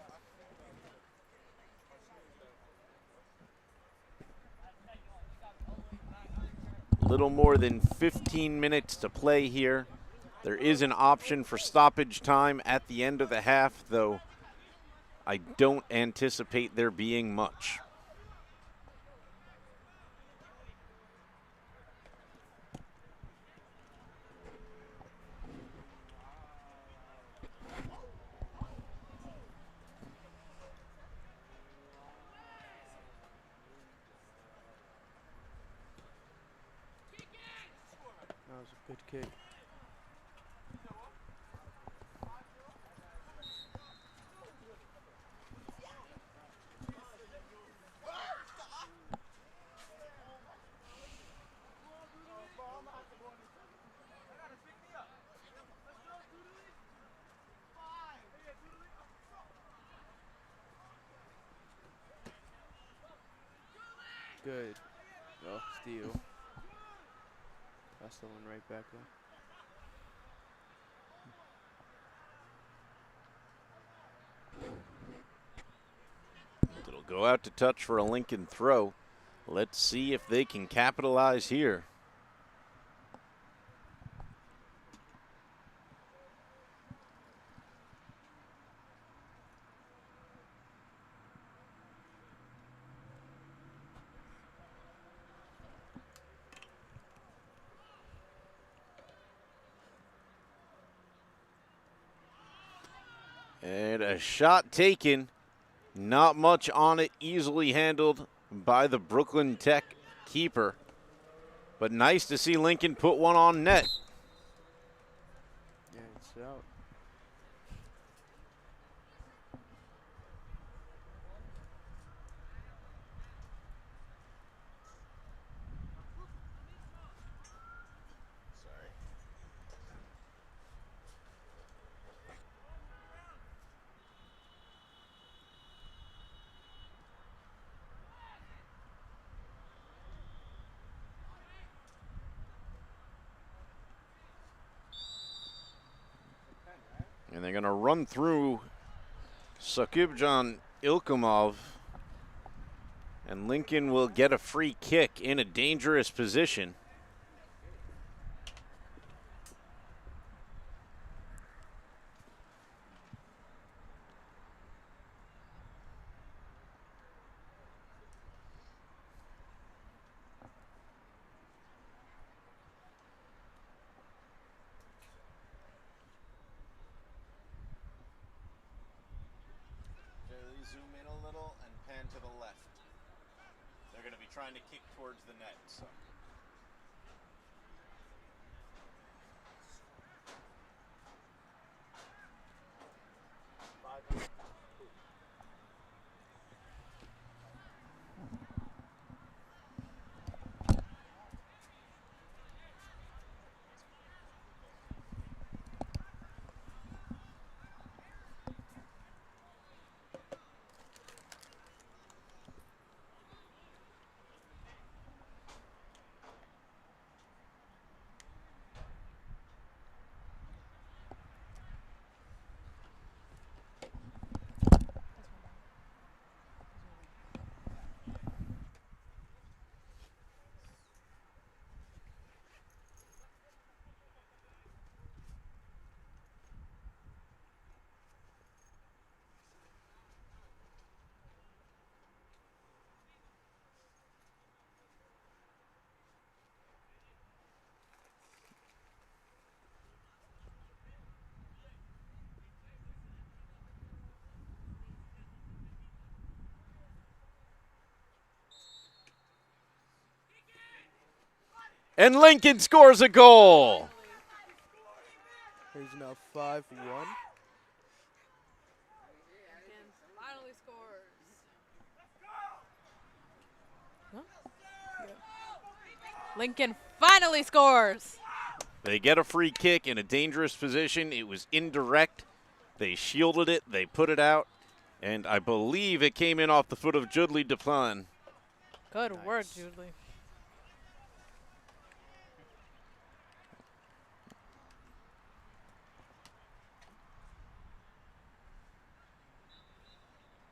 Little more than 15 minutes to play here. There is an option for stoppage time at the end of the half, though I don't anticipate there being much. That was a good kick. Good. Oh, steal. That's the one right back there. go out to touch for a Lincoln throw. Let's see if they can capitalize here. And a shot taken. Not much on it. Easily handled by the Brooklyn Tech keeper. But nice to see Lincoln put one on net. Yeah, it's out. Sorry. And they're going to run through Sakibjan Ilkumov. And Lincoln will get a free kick in a dangerous position. Jerry, zoom in a little and pan to the left. They're going to be trying to kick towards the net. So. And Lincoln scores a goal. He's now 5-1. Finally scores. Lincoln finally scores. They get a free kick in a dangerous position. It was indirect. They shielded it. They put it out. And I believe it came in off the foot of Judley Duplan. Good work, Julie.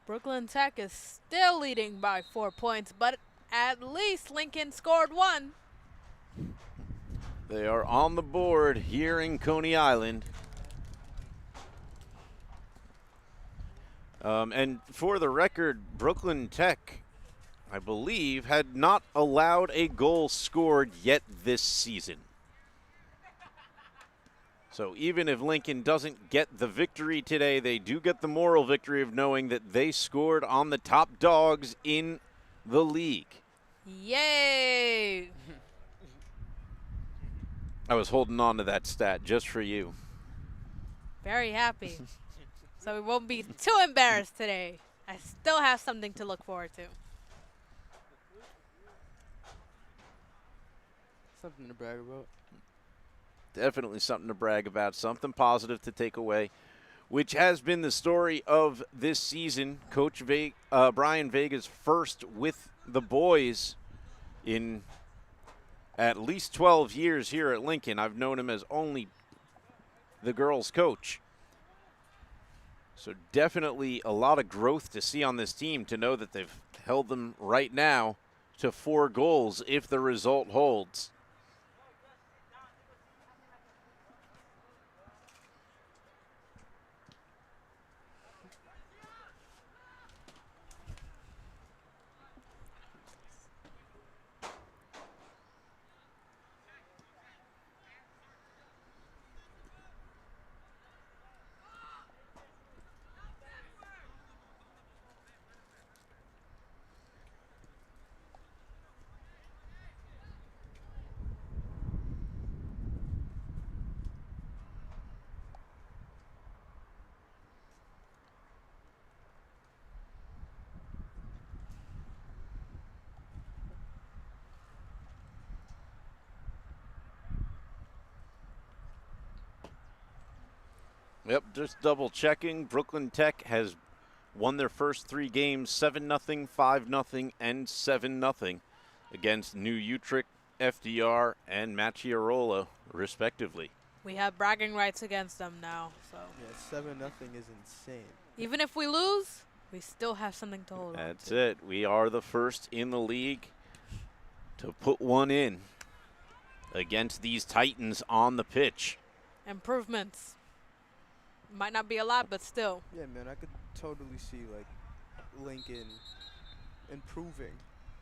Brooklyn Tech is still leading by 4 points, but at least Lincoln scored one. They are on the board here in Coney Island. And for the record, Brooklyn Tech, I believe, had not allowed a goal scored yet this season. So even if Lincoln doesn't get the victory today, they do get the moral victory of knowing that they scored on the top dogs in the league. Yay! I was holding on to that stat just for you. Very happy. So we won't be too embarrassed today. I still have something to look forward to. Something to brag about. Definitely something to brag about, something positive to take away, which has been the story of this season. Coach Brian Vega's first with the boys in at least 12 years here at Lincoln. I've known him as only the girls' coach. So definitely a lot of growth to see on this team to know that they've held them right now to 4 goals if the result holds. Yep, just double checking. Brooklyn Tech has won their first 3 games 7-0, 5-0, and 7-0 against New Utrecht, FDR, and Macchiarola, respectively. We have bragging rights against them now. So Yeah, 7-0 is insane. even if we lose, we still have something to hold on That's to. it. We are the first in the league to put one in against these Titans on the pitch. Improvements. Might not be a lot, but still. Yeah, man, I could totally see like Lincoln improving.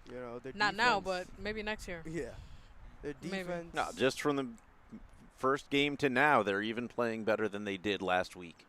You know, their Not now, but defense- maybe next year. yeah, their Maybe. defense. No, just from the first game to now, they're even playing better than they did last week.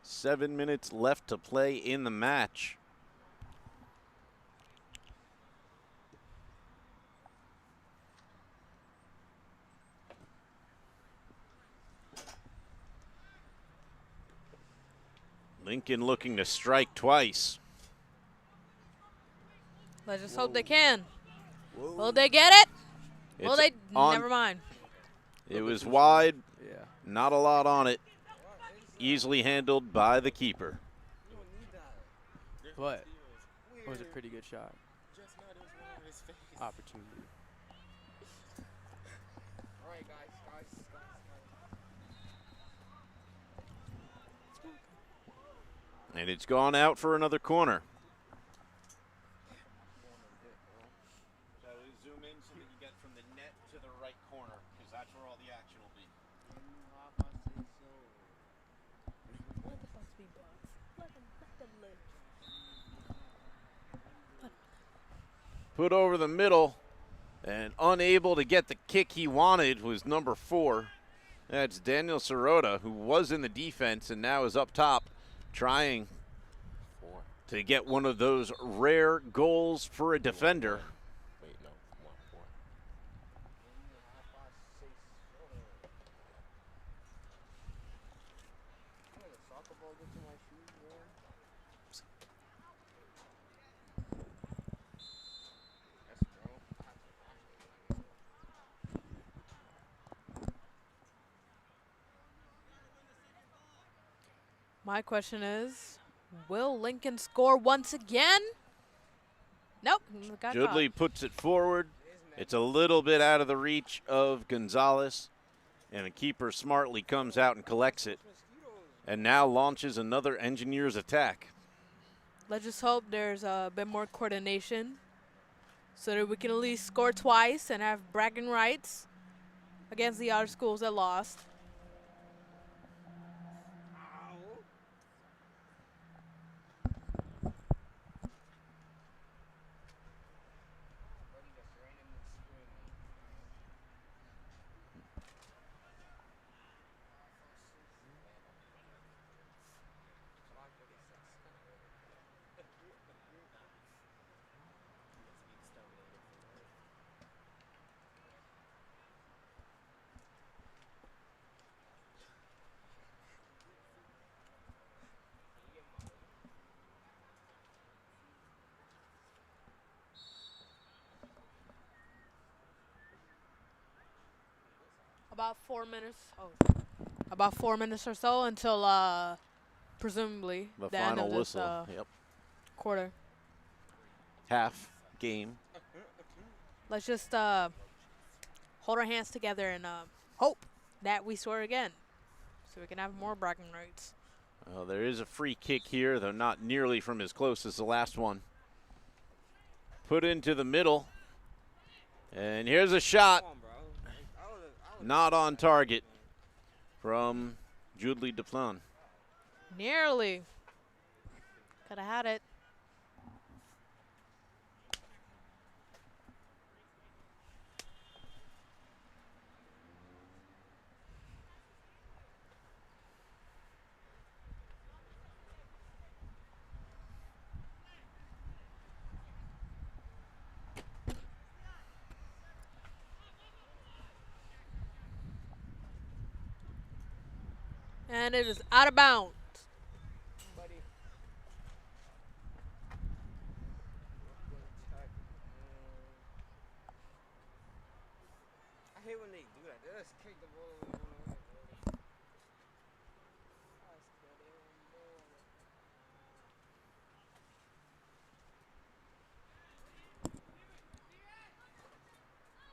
Seven minutes left to play in the match. Lincoln looking to strike twice. Let's just hope they can. Whoa. Will they get it? Will It's they? on- Never mind. It was wide, Yeah. not a lot on it. Easily handled by the keeper. But it was a pretty good shot. Opportunity. And it's gone out for another corner. So zoom in so that you get from the net to the right corner, because that's where all the action will be. Let the bugs be bugs. Let them live. Put over the middle and unable to get the kick he wanted was number 4. That's Daniel Sirota, who was in the defense and now is up top trying to get one of those rare goals for a defender. My question is, will Lincoln score once again? Nope. Got caught. Judley puts it forward. It's a little bit out of the reach of Gonzalez, and the keeper smartly comes out and collects it, and now launches another Engineers attack. Let's just hope there's a bit more coordination so that we can at least score twice and have bragging rights against the other schools that lost. about 4 minutes. Oh, about 4 minutes or so until presumably The end final of this whistle. Yep. quarter. Half game. Let's just hold our hands together and hope that we score again, so we can have more bragging rights. Well, there is a free kick here, though not nearly from as close as the last one. Put into the middle. And here's a shot. Not on target from Judley Duplan. Nearly. Could have had it. And it is out of bounds. I hate when they do that. They just kick the ball.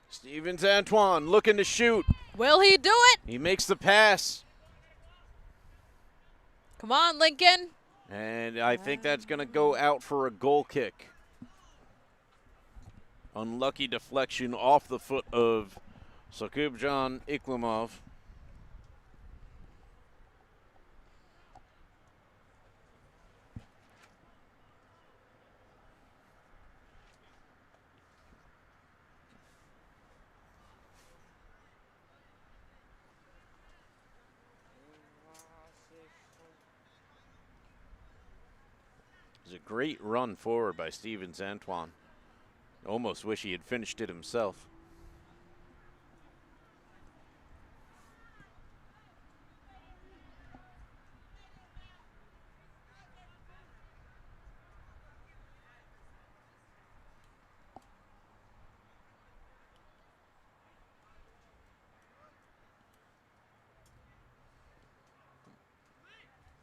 Stevens Antoine looking to shoot. Will he do it? He makes the pass. Come on, Lincoln. And I think that's going to go out for a goal kick. Unlucky deflection off the foot of Sakubjan Iklimov. It was a great run forward by Stevens Antoine. Almost wish he had finished it himself.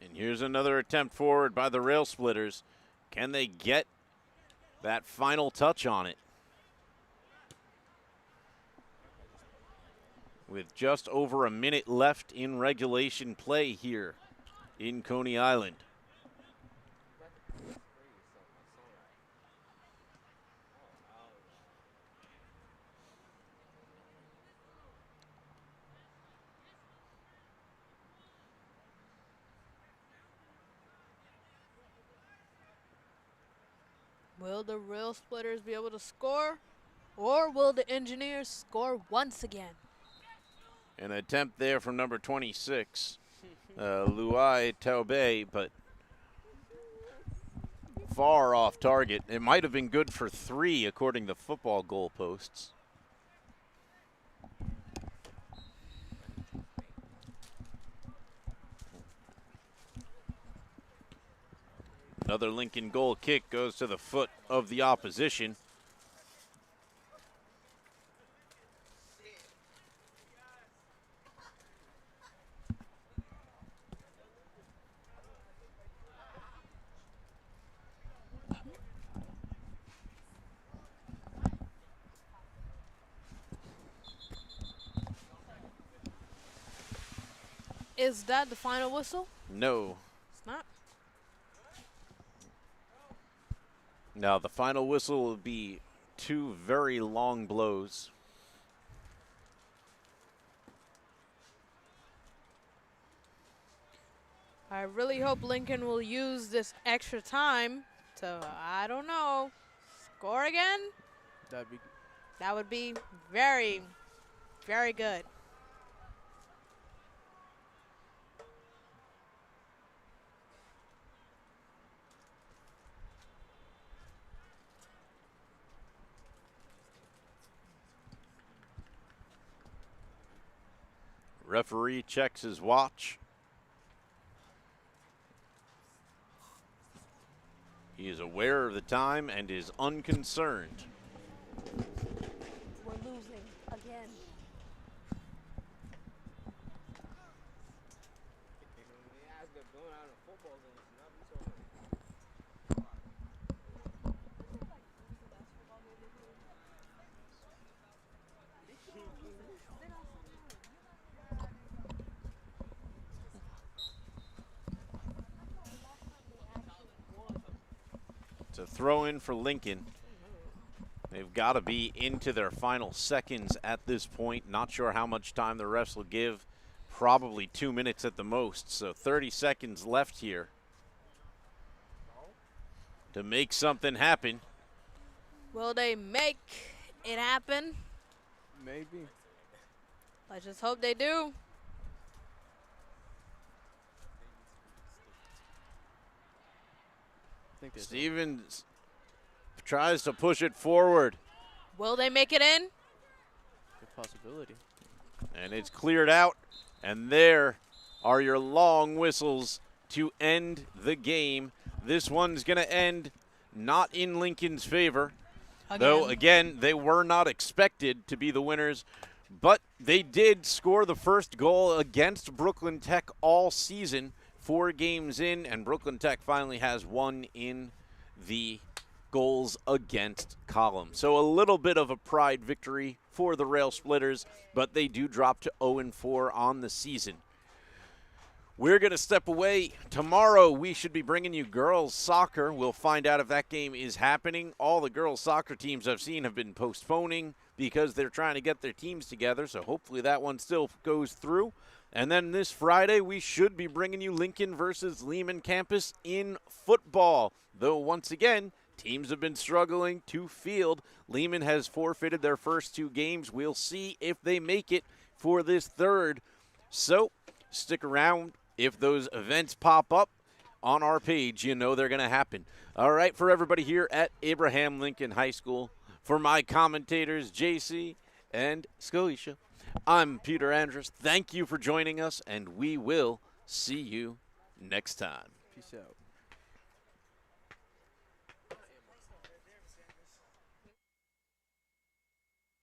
And here's another attempt forward by the Rail Splitters. Can they get that final touch on it? With just over a minute left in regulation play here in Coney Island. Will the Rail Splitters be able to score? Or will the Engineers score once again? An attempt there from number 26, Luai Taubé, but far off target. It might have been good for 3 according to football goalposts. Another Lincoln goal kick goes to the foot of the opposition. Is that the final whistle? No. It's not. Now the final whistle will be 2 very long blows. I really hope Lincoln will use this extra time to, I don't know, score again. That'd be That would be very, very good. Referee checks his watch. He is aware of the time and is unconcerned. We're losing again. So throw in for Lincoln. They've got to be into their final seconds at this point. Not sure how much time the refs will give. Probably 2 minutes at the most. So 30 seconds left here to make something happen. Will they make it happen? Maybe. Let's just hope they do. I think there's Stevens tries to push it forward, Will they make it in? a good possibility. and it's cleared out. And there are your long whistles to end the game. This one's going to end not in Lincoln's favor. Though, again, they were not expected to be the winners, but they did score the first goal against Brooklyn Tech all season, 4 games in, and Brooklyn Tech finally has one in the goals against column. So a little bit of a pride victory for the Rail Splitters, but they do drop to 0-4 on the season. We're going to step away. Tomorrow we should be bringing you girls soccer. We'll find out if that game is happening. All the girls soccer teams I've seen have been postponing because they're trying to get their teams together, so hopefully that one still goes through. And then this Friday we should be bringing you Lincoln versus Lehman campus in football. Though once again, teams have been struggling to field. Lehman has forfeited their first 2 games. We'll see if they make it for this third. So stick around. If those events pop up on our page, you know they're going to happen. All right, for everybody here at Abraham Lincoln High School, for my commentators, JC and Scalicia, I'm Peter Andrus. Thank you for joining us, and we will see you next time. Peace out.